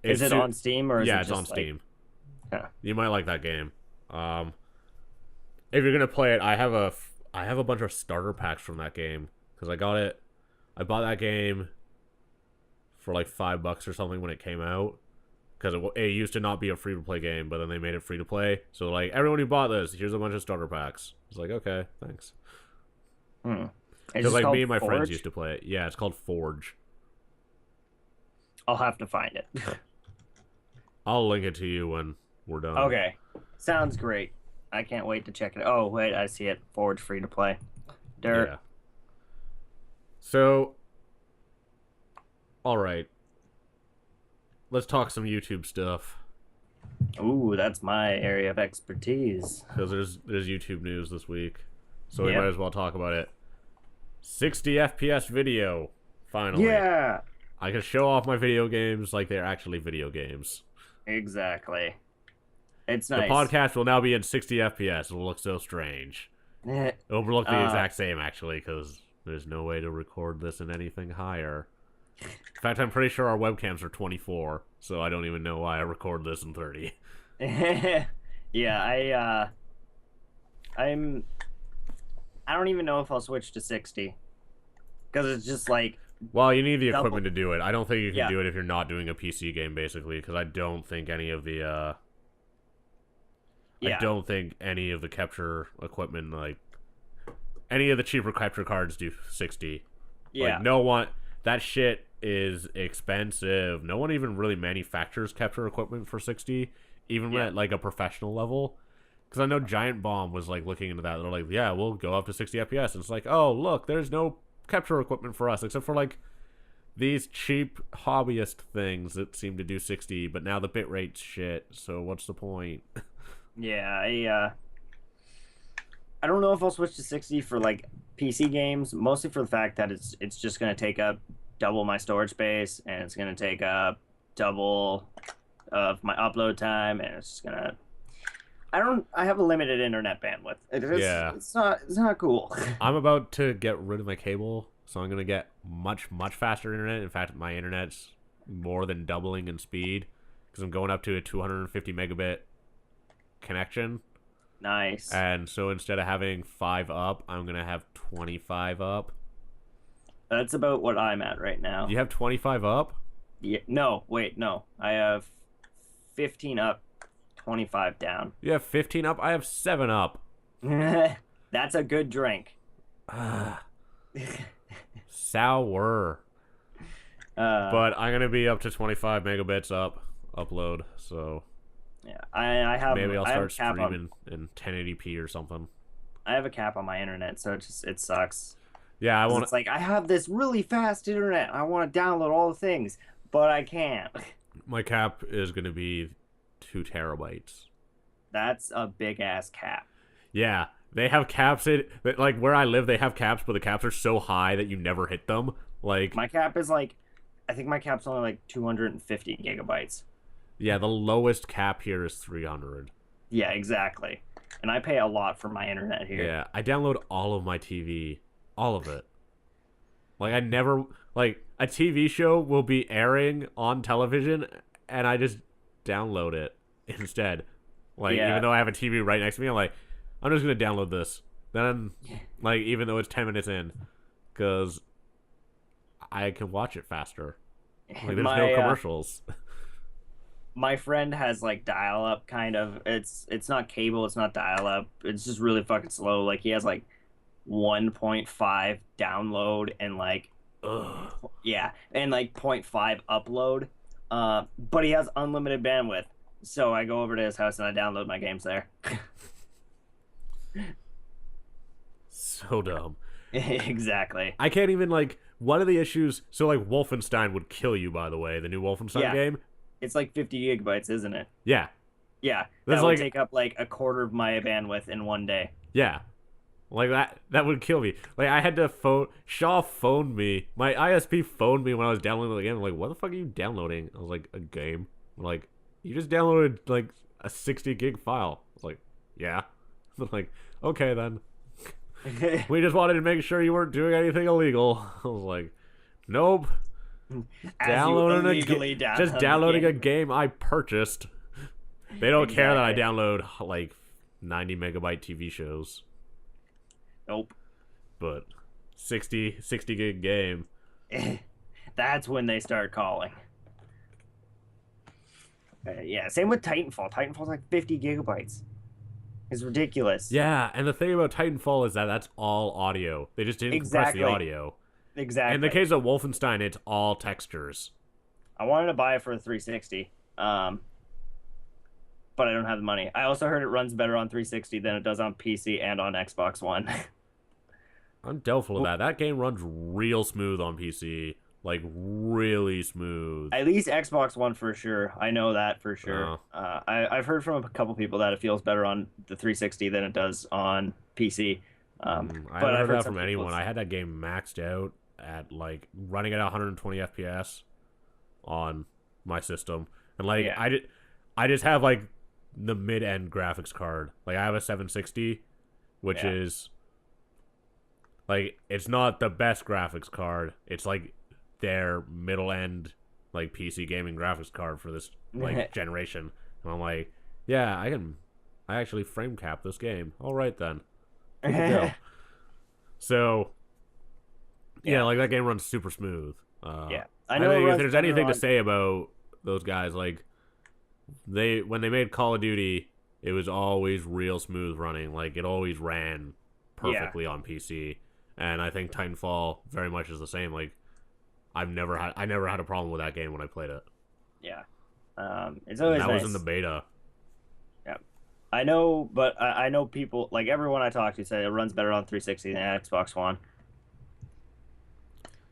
It's is it on Steam or is yeah, it it's just on like? Steam. Huh. You might like that game. If you're gonna play it, I have a bunch of starter packs from that game because I got it. I bought that game for like $5 or something when it came out because it used to not be a free to play game, but then they made it free to play. So like everyone who bought this, here's a bunch of starter packs. It's like okay, thanks. Hmm. It's Because just like called me and my friends Forge. used to play it. Yeah, it's called Forge. I'll have to find it. I'll link it to you when we're done. Okay, sounds great. I can't wait to check it. Oh wait, I see it. Forge free to play. Dirt. Yeah. So, all right. Let's talk some YouTube stuff Ooh, that's my area of expertise. because there's YouTube news this week, so we Yep. might as well talk about it. 60 FPS video. Finally. Yeah. I can show off my video games like they're actually video games. Exactly. It's The nice. podcast will now be in 60 FPS. It'll look so strange. It'll look the exact same, actually, because there's no way to record this in anything higher. In fact, I'm pretty sure our webcams are 24, so I don't even know why I record this in 30. Yeah, I don't even know if I'll switch to 60. Because it's just like... Well, you need the double... equipment to do it. I don't think you can do it if you're not doing a PC game, basically, because I don't think any of the, I don't think any of the capture equipment, like, any of the cheaper capture cards do 60. Yeah. Like, no one... That shit is expensive. No one even really manufactures capture equipment for 60, even at, like, a professional level. Because I know Giant Bomb was, like, looking into that. They're like, yeah, we'll go up to 60 FPS. And it's like, oh, look, there's no capture equipment for us, except for, like, these cheap hobbyist things that seem to do 60, but now the bitrate's shit, so what's the point? Yeah, I don't know if I'll switch to 60 for, like, PC games, mostly for the fact that it's just going to take up double my storage space, and it's going to take up double of my upload time, and it's just going to... I have a limited internet bandwidth. It's not cool. I'm about to get rid of my cable, so I'm going to get much faster internet. In fact, my internet's more than doubling in speed, because I'm going up to a 250 megabit connection. Nice. And so instead of having 5 up, I'm going to have 25 up. That's about what I'm at right now. You have 25 up? Yeah, no. I have 15 up, 25 down. You have 15 up? I have 7 up. That's a good drink. Sour. But I'm going to be up to 25 megabits upload, so... Yeah, I have. Maybe I'll start streaming in 1080p or something. I have a cap on my internet, so it sucks. Yeah, I want. It's like I have this really fast internet. I want to download all the things, but I can't. My cap is going to be 2 terabytes. That's a big ass cap. Yeah, they have caps like where I live. They have caps, but the caps are so high that you never hit them. Like my cap is like, I think my cap's only like 250 gigabytes. Yeah, the lowest cap here is 300. Yeah, exactly. And I pay a lot for my internet here. Yeah, I download all of my TV. All of it. Like, I never... Like, a TV show will be airing on television, and I just download it instead. Like, even though I have a TV right next to me, I'm like, I'm just going to download this. Then, like, even though it's 10 minutes in, because I can watch it faster. Like, there's no commercials. My friend has like dial-up kind of. It's not cable, it's not dial-up. It's just really fucking slow. Like he has like 1.5 download and like and like 0.5 upload. But he has unlimited bandwidth. So I go over to his house and I download my games there. So dumb. Exactly. I can't even like one of the issues. So like Wolfenstein would kill you, by the way, the new Wolfenstein game. It's like 50 gigabytes, isn't it? Yeah. Yeah. That would take up like a quarter of my bandwidth in one day. Yeah. Like that would kill me. Like I had to Shaw phoned me. My ISP phoned me when I was downloading the game. I'm like, what the fuck are you downloading? I was like, a game. I'm like, you just downloaded like a 60 gig file. I was like, yeah. I'm like, okay then. We just wanted to make sure you weren't doing anything illegal. I was like, nope. Just downloading a game I purchased. They don't care that I download like 90 megabyte TV shows. Nope. But 60 gig game. That's when they start calling. Yeah, same with Titanfall. Titanfall's like 50 gigabytes. It's ridiculous. Yeah, and the thing about Titanfall is that that's all audio. They just didn't compress the audio. Exactly. In the case of Wolfenstein, it's all textures. I wanted to buy it for a 360, but I don't have the money. I also heard it runs better on 360 than it does on PC and on Xbox One. I'm doubtful of that. That game runs real smooth on PC. Like, really smooth. At least Xbox One for sure. I know that for sure. I've heard from a couple people that it feels better on the 360 than it does on PC. I But haven't I've heard heard that some from people. anyone. I had that game maxed out at like running at 120 FPS on my system, and like Yeah, I just have like the mid-end graphics card. Like I have a 760, which yeah, is like it's not the best graphics card. It's like their middle end like PC gaming graphics card for this like generation. And I'm like, yeah, I actually frame cap this game. All right then, good to go. So yeah, yeah, like that game runs super smooth. yeah. I I know it think if runs there's better anything to on. say about those guys, like when they made Call of Duty, it was always real smooth running. Like it always ran Yeah, perfectly on PC, and I think Titanfall very much is the same. Like I never had a problem with that game when I played it, yeah. It's and always that was in the nice. beta. Yeah, I know, but I know people like everyone I talk to say it runs better on 360 than Xbox One,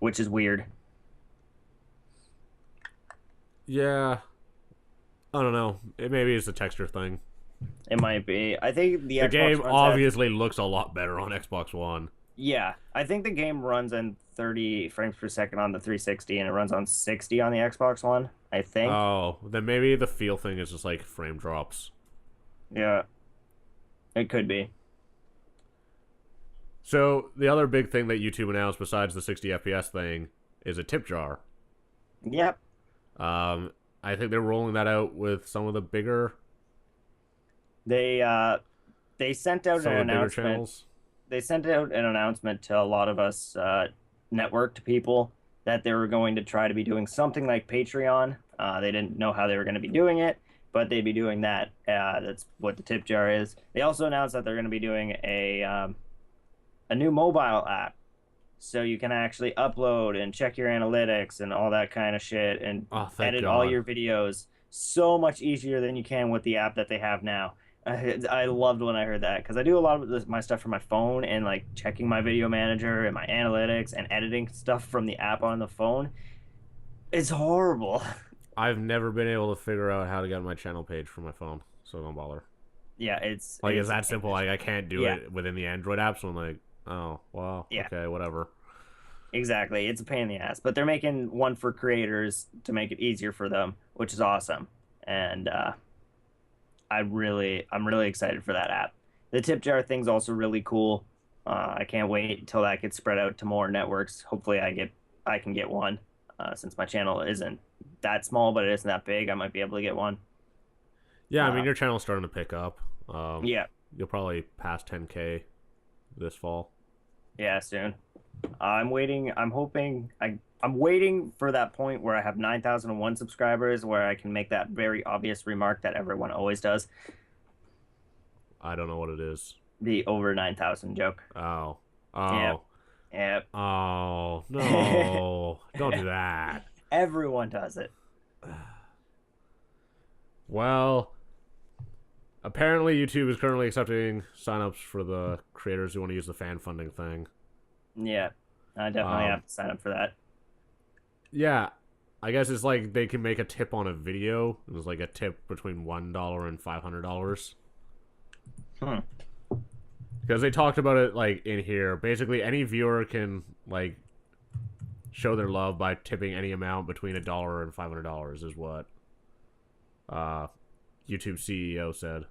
which is weird. Yeah, I don't know. Maybe it's a texture thing. It might be. I think the The Xbox game runs at obviously looks a lot better on Xbox One. yeah. I think the game runs in 30 frames per second on the 360 and it runs on 60 on the Xbox One. I think. Oh, then maybe the feel thing is just like frame drops. Yeah, it could be. So the other big thing that YouTube announced besides the 60 FPS thing is a tip jar. Yep. Um, I think they're rolling that out with They uh they sent out some an of the bigger announcement. channels. They sent out an announcement to a lot of us networked people that they were going to try to be doing something like Patreon. They didn't know how they were going to be doing it, but they'd be doing that. That's what the tip jar is. They also announced that they're going to be doing a new mobile app, so you can actually upload and check your analytics and all that kind of shit, and Oh, thank edit all God. your videos so much easier than you can with the app that they have now. I loved when I heard that because I do a lot of my stuff from my phone and like checking my video manager and my analytics and editing stuff from the app on the phone. It's horrible. I've never been able to figure out how to get on my channel page from my phone, so don't bother. Yeah, it's Like, it's it's a that pain in simple. the Like, shit. I can't do Yeah, it within the Android app, so I'm like, oh, well, yeah, okay, whatever. exactly. It's a pain in the ass, but they're making one for creators to make it easier for them, which is awesome. And I'm really excited for that app. The tip jar thing's also really cool. I can't wait until that gets spread out to more networks. Hopefully, I can get one since my channel isn't that small, but it isn't that big. I might be able to get one. Yeah, I mean, Uh, your channel's starting to pick up. yeah, You'll probably pass 10K this fall. yeah, soon. I'm waiting. I'm hoping. I'm waiting for that point where I have 9,001 subscribers, where I can make that very obvious remark that everyone always does, I don't know what it is. the over 9,000 joke. Oh. Yep, Oh. yep. Oh. No. Don't do that. Everyone does it. Well, apparently YouTube is currently accepting signups for the creators who want to use the fan funding thing. Yeah, I definitely Um, have to sign up for that. yeah, I guess it's like they can make a tip on a video. It was like a tip between $1 and $500. Hmm. Because they talked about it like in here. Basically, any viewer can like show their love by tipping any amount between $1 and $500 is what uh, YouTube CEO said.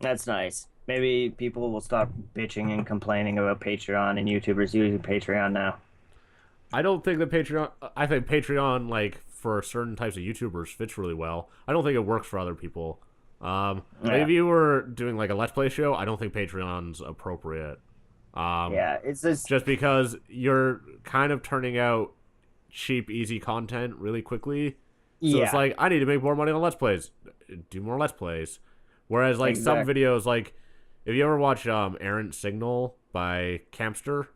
That's nice. Maybe people will stop bitching and complaining about Patreon and YouTubers using Patreon now. I don't think that Patreon. I think Patreon, like for certain types of YouTubers, fits really well. I don't think it works for other people. Like Yeah, if you were doing like a Let's Play show, I don't think Patreon's appropriate. yeah. It's just Just because you're kind of turning out cheap, easy content really quickly. So it's yeah, like I need to make more money on Let's Plays. Do more Let's Plays. Whereas like some exactly. videos, like if you ever watch Errant Signal by Campster,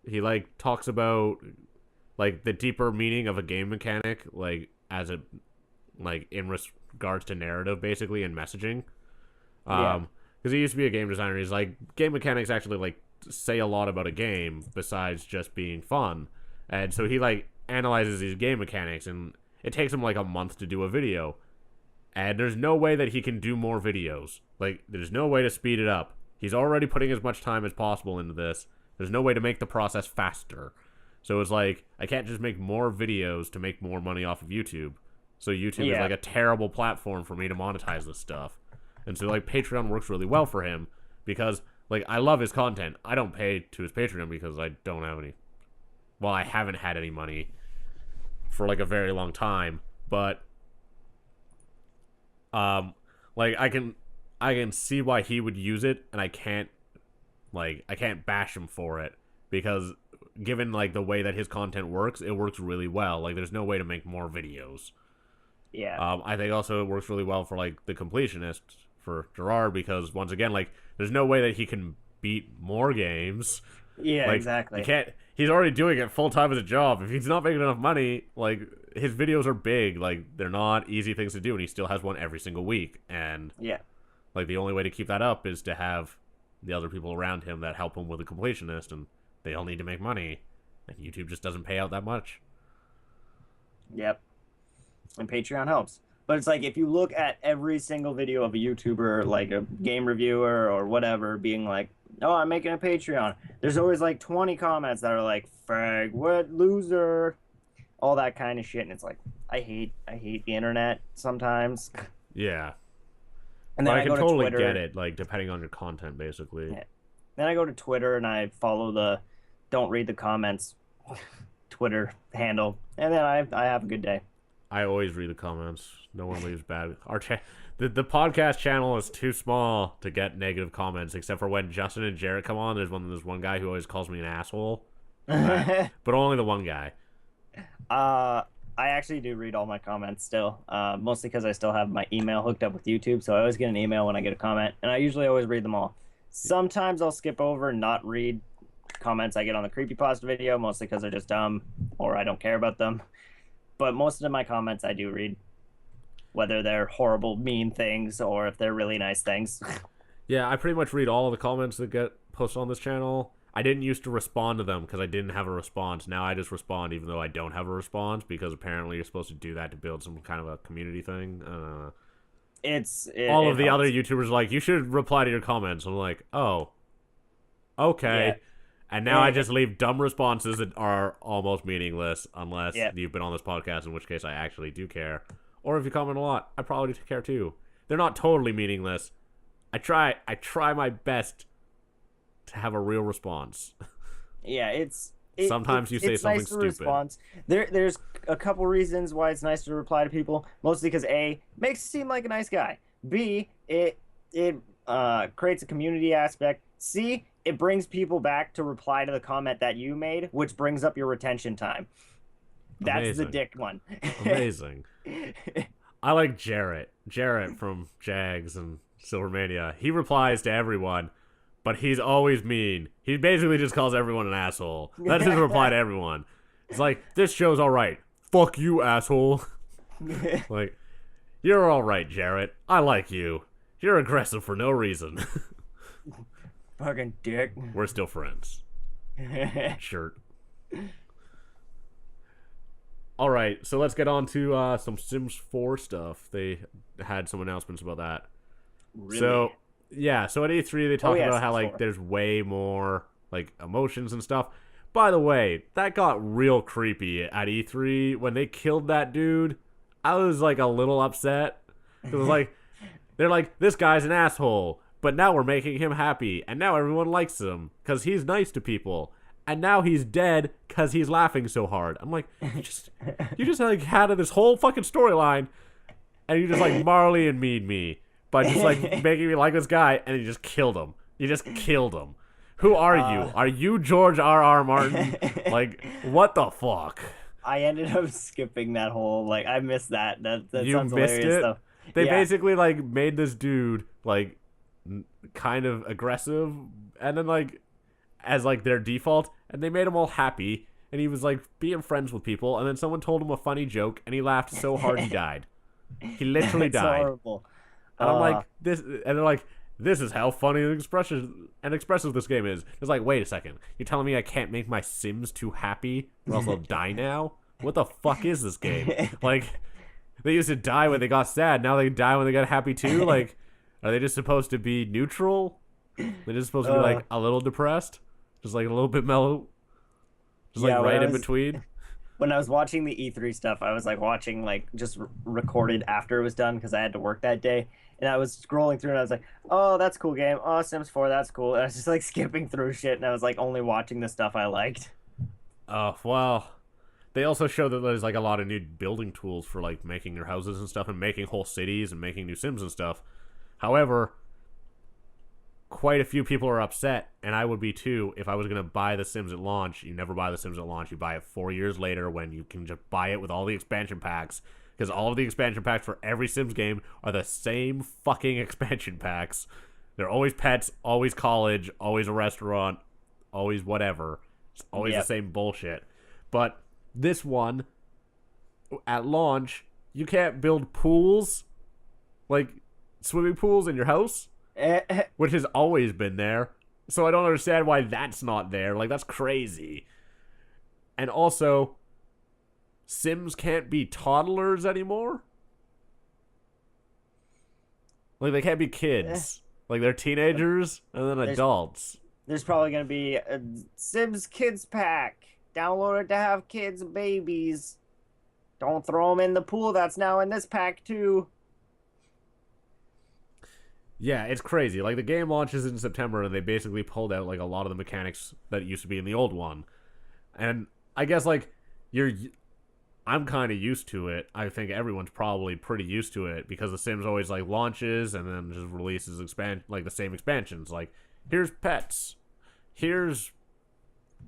he like talks about like the deeper meaning of a game mechanic, like as a like in regards to narrative, basically, and messaging. Yeah, Because he used to be a game designer. He's like game mechanics actually like say a lot about a game besides just being fun, and so he like analyzes these game mechanics, and it takes him like a month to do a video. And there's no way that he can do more videos. Like, there's no way to speed it up. He's already putting as much time as possible into this. There's no way to make the process faster. So it's like, I can't just make more videos to make more money off of YouTube. So YouTube is like a terrible platform for me to monetize this stuff. And so like Patreon works really well for him because like I love his content. I don't pay to his Patreon because I don't have any. Well, I haven't had any money for like a very long time, but like I can see why he would use it, and I can't bash him for it because given like the way that his content works, it works really well. Like there's no way to make more videos. Yeah. I think also it works really well for like the completionist for Gerard because once again, like there's no way that he can beat more games. Yeah, like, exactly. He can't. He's already doing it full time as a job. If he's not making enough money, like his videos are big. Like they're not easy things to do, and he still has one every single week. And like the only way to keep that up is to have the other people around him that help him with the completionist, and they all need to make money, and YouTube just doesn't pay out that much. Yep. And Patreon helps. But it's like if you look at every single video of a YouTuber, like a game reviewer or whatever, being like, "Oh, I'm making a Patreon," there's always like 20 comments that are like, "Frag, what loser," all that kind of shit. And it's like, I hate the internet sometimes. Yeah. And then I can totally Twitter. get it, like depending on your content, basically. Yeah. Then I go to Twitter and I follow the "don't read the comments" Twitter handle, and then I have a good day. I always read the comments. No one leaves bad. The podcast channel is too small to get negative comments, except for when Justin and Jarrett come on. There's one guy who always calls me an asshole, but only the one guy. I actually do read all my comments still, mostly because I still have my email hooked up with YouTube, so I always get an email when I get a comment, and I usually always read them all. Sometimes I'll skip over and not read comments I get on the creepypasta video, mostly because they're just dumb or I don't care about them. But most of my comments I do read, whether they're horrible, mean things or if they're really nice things. Yeah, I pretty much read all of the comments that get posted on this channel. I didn't used to respond to them because I didn't have a response. Now I just respond even though I don't have a response because apparently you're supposed to do that to build some kind of a community thing. All of the other YouTubers are like, you should reply to your comments. I'm like, oh, okay. Yeah. And now I just leave dumb responses that are almost meaningless unless you've been on this podcast, in which case I actually do care. Or if you comment a lot, I probably do care too. They're not totally meaningless. I try my best to have a real response. Yeah, sometimes you say something stupid. Response. There's a couple reasons why it's nice to reply to people. Mostly because A, makes you seem like a nice guy. B, it creates a community aspect. C, it brings people back to reply to the comment that you made, which brings up your retention time. That's Amazing. The dick one. Amazing. I like Jarrett. Jarrett from Jags and Silvermania. He replies to everyone, but he's always mean. He basically just calls everyone an asshole. That's his reply to everyone. It's like, this show's alright. Fuck you, asshole. Like, you're alright, Jarrett. I like you. You're aggressive for no reason. Fucking dick. We're still friends. Shirt. Alright, so let's get on to some Sims 4 stuff. They had some announcements about that. Really? So at E3 they talked about how like 4. There's way more like emotions and stuff. By the way, that got real creepy at E3 when they killed that dude. I was like a little upset. It was like they're like, this guy's an asshole, but now we're making him happy, and now everyone likes him because he's nice to people. And now he's dead because he's laughing so hard. I'm like, you just like had this whole fucking storyline, and you just like Marley and me by just like making me like this guy, and you just killed him. You just killed him. Who are you? Are you George R.R. Martin? Like, what the fuck? I ended up skipping that whole, like, I missed that. That you sounds missed hilarious, it? though. They basically like made this dude like kind of aggressive, and then like as like their default, and they made him all happy, and he was like being friends with people, and then someone told him a funny joke, and he laughed so hard he died. He literally died. Horrible. And I'm like, this, and they're like, this is how funny and expressive this game is. It's like, wait a second, you're telling me I can't make my Sims too happy, or else they'll die now? What the fuck is this game? Like, they used to die when they got sad, now they die when they got happy too? Like, are they just supposed to be neutral? They're just supposed to be like a little depressed, just like a little bit mellow, just like Yeah, right in between. when I was watching the E3 stuff, I was like watching like just recorded after it was done because I had to work that day. And I was scrolling through and I was like, "Oh, that's a cool game. Oh, Sims 4, that's cool." And I was just like skipping through shit and I was like only watching the stuff I liked. Oh well, they also show that there's like a lot of new building tools for like making your houses and stuff, and making whole cities and making new Sims and stuff. However, quite a few people are upset, and I would be too if I was going to buy The Sims at launch. You never buy The Sims at launch. You buy it 4 years later when you can just buy it with all the expansion packs, because all of the expansion packs for every Sims game are the same fucking expansion packs. They're always pets, always college, always a restaurant, always whatever. It's always the same bullshit. But this one, at launch, you can't build pools, like swimming pools in your house, which has always been there. So I don't understand why that's not there. Like, that's crazy. And also, Sims can't be toddlers anymore. Like, they can't be kids. Like, they're teenagers and then adults. There's probably going to be a Sims Kids Pack. Download it to have kids and babies. Don't throw them in the pool that's now in this pack, too. Yeah, it's crazy. Like, the game launches in September, and they basically pulled out, like, a lot of the mechanics that used to be in the old one. And I guess, like, I'm kind of used to it. I think everyone's probably pretty used to it, because The Sims always, like, launches and then just releases like the same expansions. Like, here's pets. Here's,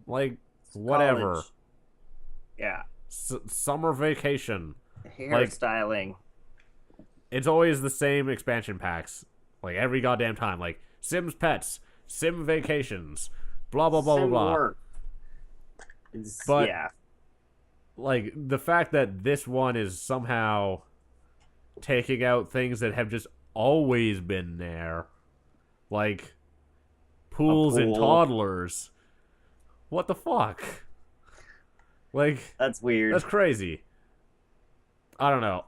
like, whatever. College. Yeah. Summer vacation. Hairstyling. Like, it's always the same expansion packs. Like, every goddamn time. Like, Sims Pets, Sim Vacations, blah, blah, blah, Sim blah, blah. Work. But, yeah. like, the fact that this one is somehow taking out things that have just always been there, like pools and toddlers. What the fuck? Like, that's weird. That's crazy. I don't know.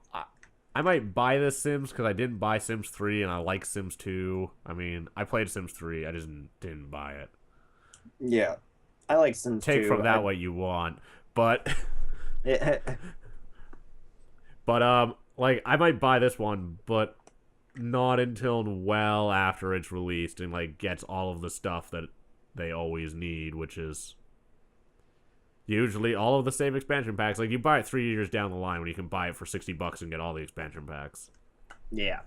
I might buy this Sims because I didn't buy Sims 3 and I like Sims 2. I mean, I played Sims 3. I just didn't buy it. Yeah. I like Sims 2. Take from that what you want. But like, I might buy this one, but not until well after it's released and like gets all of the stuff that they always need, which is usually all of the same expansion packs. Like, you buy it 3 years down the line when you can buy it for $60 and get all the expansion packs. Yeah.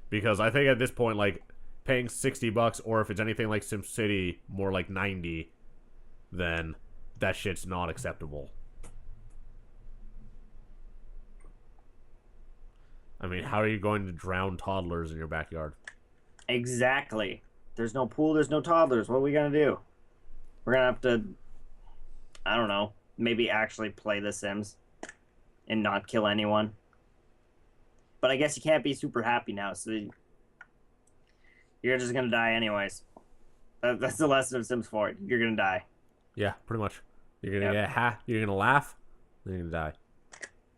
Because I think at this point, like, paying $60, or if it's anything like SimCity, more like 90, then that shit's not acceptable. I mean, how are you going to drown toddlers in your backyard? Exactly. There's no pool, there's no toddlers. What are we gonna do? We're gonna have to, I don't know, maybe actually play The Sims and not kill anyone. But I guess you can't be super happy now, so you're just gonna die anyways. That's the lesson of Sims 4. You're gonna die. Yeah, pretty much. You're gonna you're gonna laugh, then you're gonna die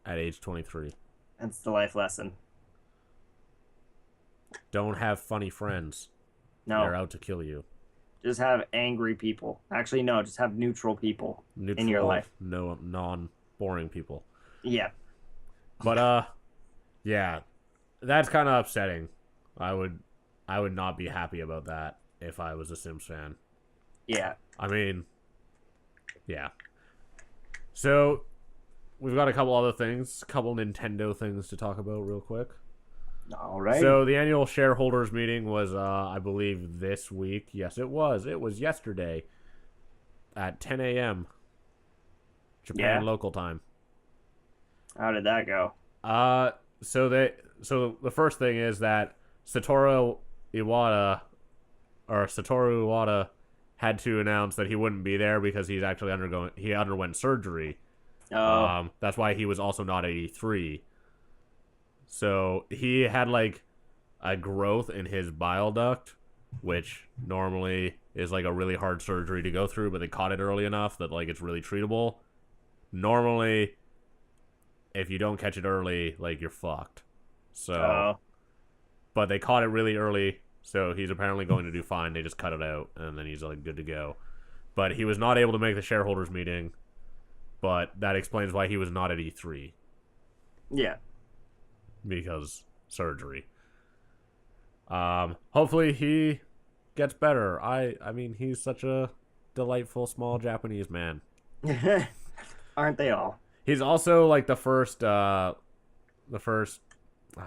at age 23. That's the life lesson. Don't have funny friends. No. They're out to kill you. Just have angry people. Actually, no, just have neutral people in your life. No, non-boring people. Yeah. But, yeah, that's kind of upsetting. I would not be happy about that if I was a Sims fan. Yeah. I mean, yeah. So, we've got a couple other things, a couple Nintendo things to talk about real quick. All right. So the annual shareholders meeting was, I believe, this week. Yes, it was. It was yesterday at 10 a.m. Japan local time. How did that go? So the first thing is that Satoru Iwata had to announce that he wouldn't be there because he underwent surgery. Oh. That's why he was also not at E3. So he had like a growth in his bile duct, which normally is like a really hard surgery to go through, but they caught it early enough that like it's really treatable. Normally, if you don't catch it early, like, you're fucked. So, but they caught it really early, So he's apparently going to do fine. They just cut it out, and then he's like good to go. But he was not able to make the shareholders meeting. But that explains why he was not at E3. Yeah. Because surgery. Hopefully he gets better. I mean, he's such a delightful small Japanese man. Aren't they all? He's also like the first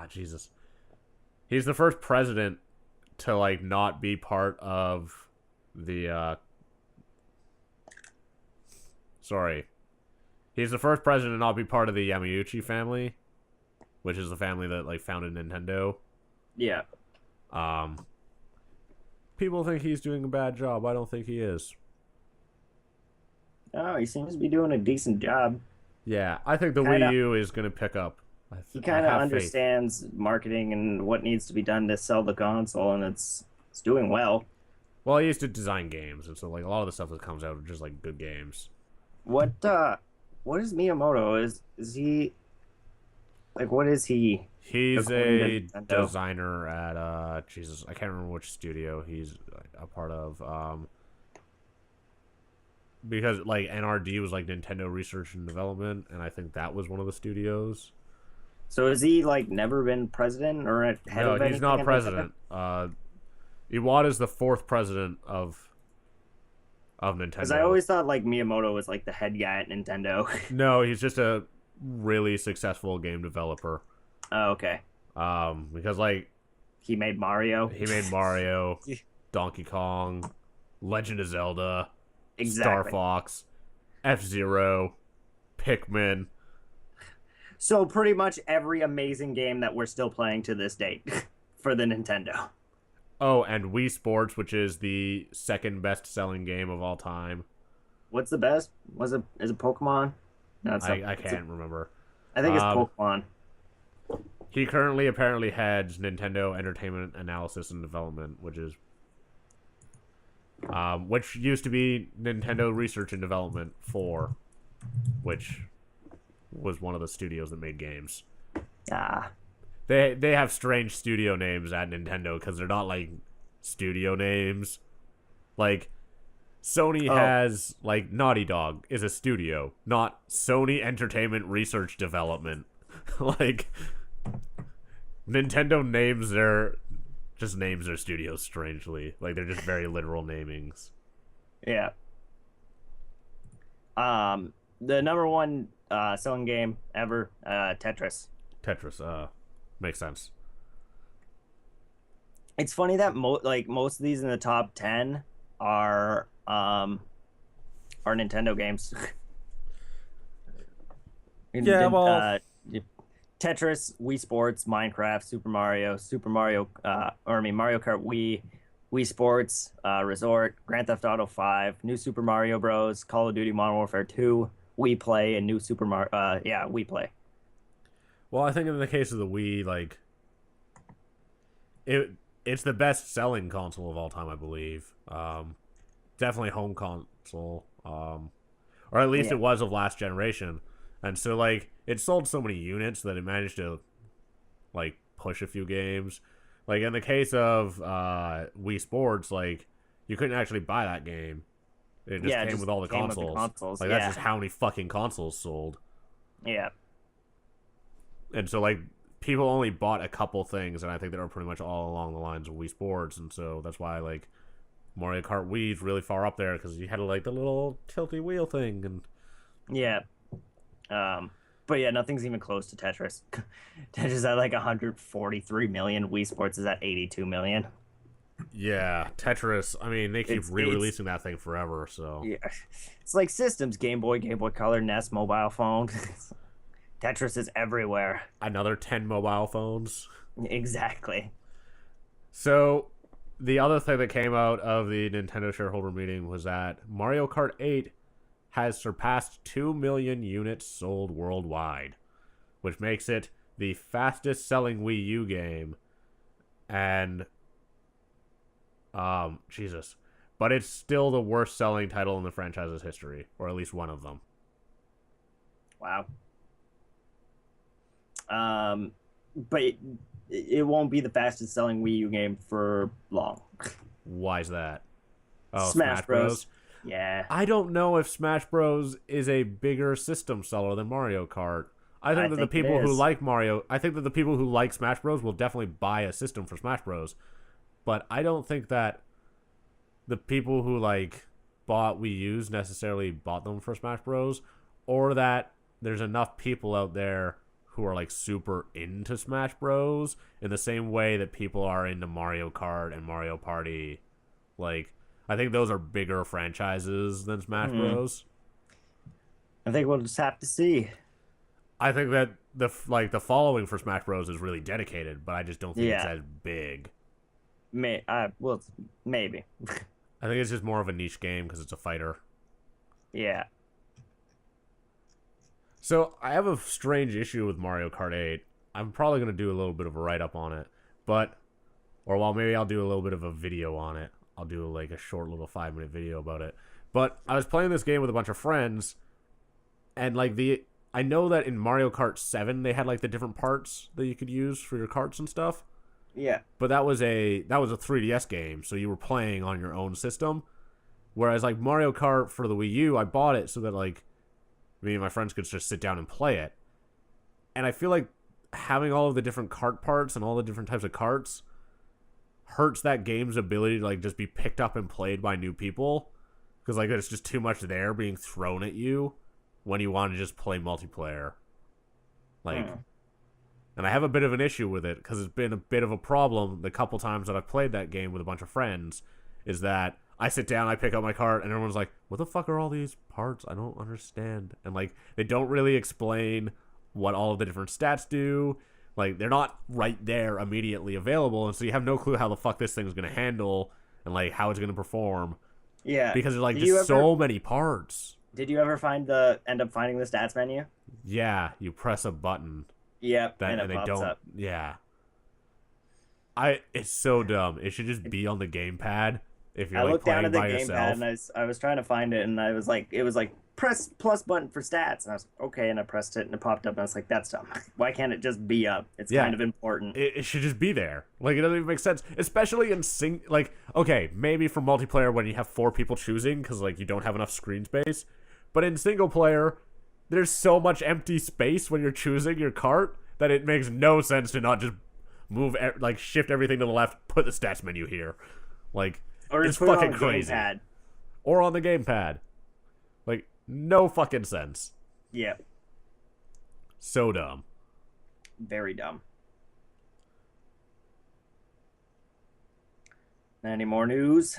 Jesus. He's the first president to like not be part of the sorry. He's the first president to not be part of the Yamauchi family, which is the family that like founded Nintendo. Yeah. People think he's doing a bad job. I don't think he is. Oh, he seems to be doing a decent job. Yeah, I think the Wii U is going to pick up. He kind of understands marketing and what needs to be done to sell the console, and it's doing well. Well, he used to design games, and so like a lot of the stuff that comes out are just like good games. What is Miyamoto? Is he like what is he? He's a designer at Jesus, I can't remember which studio he's a part of. Because like NRD was like Nintendo Research and Development, and I think that was one of the studios. So has he like never been president or head of anything? No, he's not president. Iwata's the fourth president of Nintendo. Because I always thought like Miyamoto was like the head guy at Nintendo. No, he's just a really successful game developer. Oh, okay. Because like he made Mario. Donkey Kong, Legend of Zelda, exactly. Star Fox, F-Zero, Pikmin. So pretty much every amazing game that we're still playing to this date for the Nintendo. Oh, and Wii Sports, which is the second best-selling game of all time. What's the best? Is it Pokemon? No, I can't remember. I think it's Pokemon. He currently apparently heads Nintendo Entertainment Analysis and Development, which used to be Nintendo Research and Development 4, which was one of the studios that made games. Ah. They have strange studio names at Nintendo because they're not like studio names. Like Sony has like Naughty Dog is a studio, not Sony Entertainment Research Development. Like Nintendo names their studios strangely. Like they're just very literal namings. Yeah. The number one selling game ever, Tetris. Makes sense. It's funny that most of these in the top 10 are Nintendo games. Yeah, well, Tetris, Wii Sports, Minecraft, Mario Kart Wii Sports, Resort, Grand Theft Auto 5, New Super Mario Bros, Call of Duty Modern Warfare 2, Wii Play, and New Super Mario. Wii Play. Well, I think in the case of the Wii, like it's the best-selling console of all time, I believe. Definitely home console, or at least it was of last generation. And so, like, it sold so many units that it managed to, like, push a few games. Like, in the case of Wii Sports, like, you couldn't actually buy that game. It just came with all the consoles. Like, that's just how many fucking consoles sold. Yeah. And so, like, people only bought a couple things, and I think they were pretty much all along the lines of Wii Sports. And so that's why, like, Mario Kart Wii is really far up there, because you had, like, the little tilty wheel thing. And yeah. But yeah, nothing's even close to Tetris. Tetris is at like 143 million. Wii Sports is at 82 million. Yeah, Tetris. I mean, they keep re-releasing that thing forever. So yeah, it's like systems: Game Boy, Game Boy Color, NES, mobile phone. Tetris is everywhere. Another 10 mobile phones. Exactly. So the other thing that came out of the Nintendo shareholder meeting was that Mario Kart 8 has surpassed 2 million units sold worldwide, which makes it the fastest selling Wii U game. And Jesus, but it's still the worst selling title in the franchise's history, or at least one of them. Wow. But it won't be the fastest selling Wii U game for long. Why is that? Oh, Smash Smash Bros. Bros. Yeah, I don't know if Smash Bros is a bigger system seller than Mario Kart. I I think that the think it people who is. like Mario, I think that the people who like Smash Bros will definitely buy a system for Smash Bros. But I don't think that the people who like bought Wii U's necessarily bought them for Smash Bros. Or that there's enough people out there who are like super into Smash Bros. In the same way that people are into Mario Kart and Mario Party. Like, I think those are bigger franchises than Smash Hmm. Bros. I think we'll just have to see. I think that the following for Smash Bros is really dedicated, but I just don't think it's Yeah, as big. well, maybe. I think it's just more of a niche game because it's a fighter. Yeah. So I have a strange issue with Mario Kart 8. I'm probably gonna do a little bit of a write up on it, but maybe I'll do a little bit of a video on it. I'll do like a short little 5 minute video about it. But I was playing this game with a bunch of friends, and like I know that in Mario Kart 7 they had like the different parts that you could use for your karts and stuff. Yeah. But that was a 3DS game, so you were playing on your own system. Whereas like Mario Kart for the Wii U, I bought it so that like me and my friends could just sit down and play it. And I feel like having all of the different kart parts and all the different types of karts hurts that game's ability to like just be picked up and played by new people, because like there's just too much there being thrown at you when you want to just play multiplayer. Like, Hmm. and I have a bit of an issue with it because it's been a bit of a problem the couple times that I've played that game with a bunch of friends. Is that I sit down, I pick up my cart, and everyone's like, "What the fuck are all these parts? I don't understand." And like, they don't really explain what all of the different stats do. Like, they're not right there immediately available, and so you have no clue how the fuck this thing's gonna handle and like how it's gonna perform Yeah. because there's like Did you just ever so many parts. did you ever end up finding the stats menu? Yeah, you press a button Yep, that and and it they pops don't. up. Yeah, it's so dumb. It should just be on the gamepad if you're I like looked down playing at the by gamepad and yourself. I was trying to find it and I was like it was like press plus button for stats and I was like, okay, and I pressed it and it popped up and I was like, that's dumb. Why can't it just be up? It's Yeah, kind of important. it should just be there. Like, it doesn't even make sense, especially in like, okay, maybe for multiplayer when you have 4 people choosing because like you don't have enough screen space, but in single player, there's so much empty space when you're choosing your cart that it makes no sense to not just like shift everything to the left, put the stats menu here, like Or it's just put it on fucking the crazy, gamepad. or on the gamepad, like no fucking sense, Yeah, so dumb. very dumb. Any more news?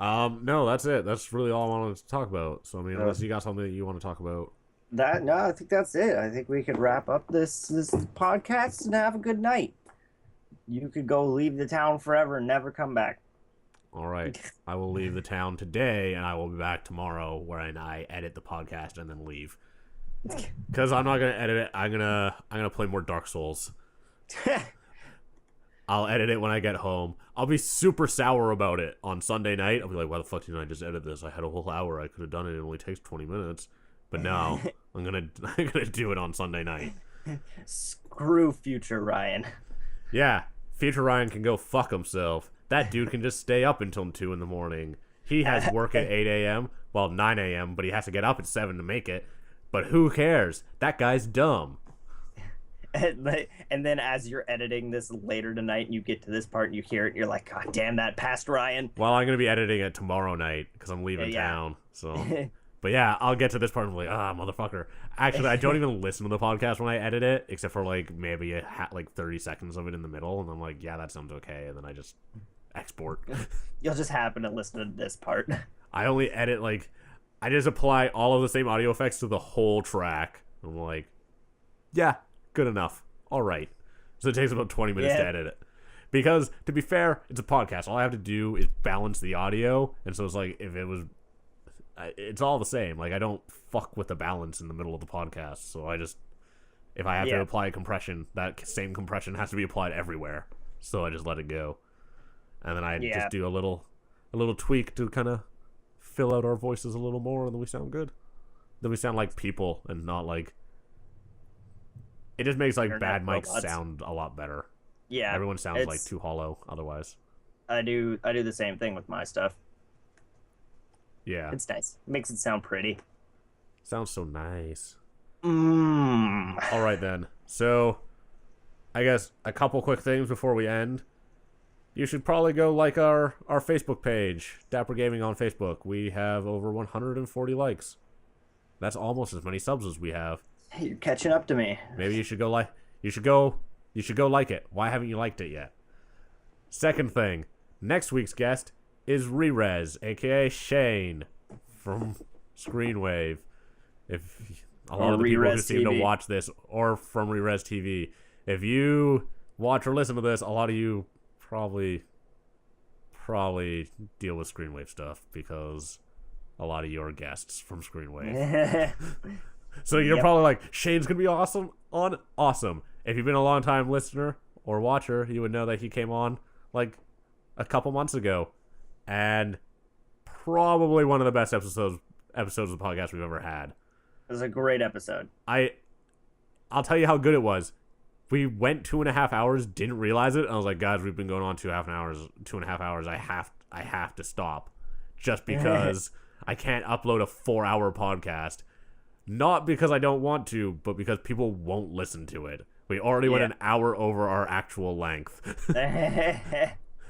No, that's it. That's really all I wanted to talk about. So I mean, Uh, unless you got something that you want to talk about. that no, I think that's it. I think we could wrap up this podcast and have a good night. You could go leave the town forever and never come back. All right, I will leave the town today, and I will be back tomorrow, where I edit the podcast and then leave. Because I'm not gonna edit it. I'm gonna play more Dark Souls. I'll edit it when I get home. I'll be super sour about it on Sunday night. I'll be like, "Why the fuck didn't I just edit this? I had a whole hour. I could have done it. It only takes 20 minutes." But no, I'm gonna do it on Sunday night. Screw future Ryan. Yeah, future Ryan can go fuck himself. That dude can just stay up until 2 in the morning. He has work at 8 a.m., well, 9 a.m., but he has to get up at 7 to make it. But who cares? That guy's dumb. And then as you're editing this later tonight and you get to this part and you hear it, and you're like, God damn that past Ryan. Well, I'm going to be editing it tomorrow night because I'm leaving town. So, but yeah, I'll get to this part and be like, motherfucker. Actually, I don't even listen to the podcast when I edit it, except for like maybe like 30 seconds of it in the middle. And I'm like, yeah, that sounds okay. And then I just export. You'll just happen to listen to this part. I only edit like, I just apply all of the same audio effects to the whole track. I'm like, yeah, good enough. All right. So it takes about 20 minutes to edit it. Because, to be fair, it's a podcast. All I have to do is balance the audio. And so it's like, if it was... It's all the same. Like, I don't fuck with the balance in the middle of the podcast. So I just... If I have to apply compression, that same compression has to be applied everywhere. So I just let it go. And then I just do a little tweak to kind of fill out our voices a little more, and then we sound good. Then we sound like people and not like... It just makes like internet bad mics robots. sound a lot better. Yeah, Everyone sounds like too hollow otherwise. I do the same thing with my stuff. Yeah. It's nice. It makes it sound pretty. Sounds so nice. Mmm. All right then. So, I guess a couple quick things before we end. You should probably go like our Facebook page, Dapper Gaminng on Facebook. We have over 140 likes. That's almost as many subs as we have. Hey, you're catching up to me. Maybe you should go like you should go like it. Why haven't you liked it yet? Second thing, next week's guest is Rerez, aka Shane from Screenwave. If a lot of the people who seem to watch this, or from Rerez TV, if you watch or listen to this, a lot of you probably deal with Screenwave stuff because a lot of you are guests from Screenwave. So you're probably like, Shane's gonna be awesome. If you've been a long time listener or watcher, you would know that he came on like a couple months ago, and probably one of the best episodes of the podcast we've ever had. It was a great episode. I'll tell you how good it was. We went 2.5 hours, didn't realize it. And I was like, guys, we've been going on 2.5 hours. I have to stop, just because I can't upload a 4-hour podcast. Not because I don't want to, but because people won't listen to it. We already went an hour over our actual length.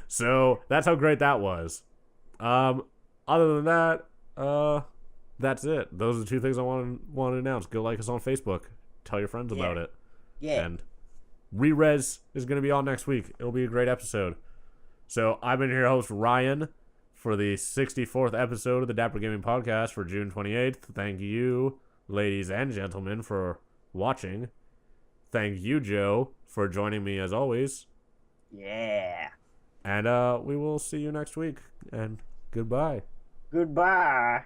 So that's how great that was. Other than that, that's it. Those are the two things I want to announce. Go like us on Facebook. Tell your friends about it. Yeah. And Rerez is going to be on next week. It'll be a great episode. So I've been your host, Ryan, for the 64th episode of the Dapper Gaming Podcast for June 28th. Thank you, ladies and gentlemen, for watching. Thank you, Joe, for joining me as always. Yeah. And we will see you next week. And goodbye. Goodbye.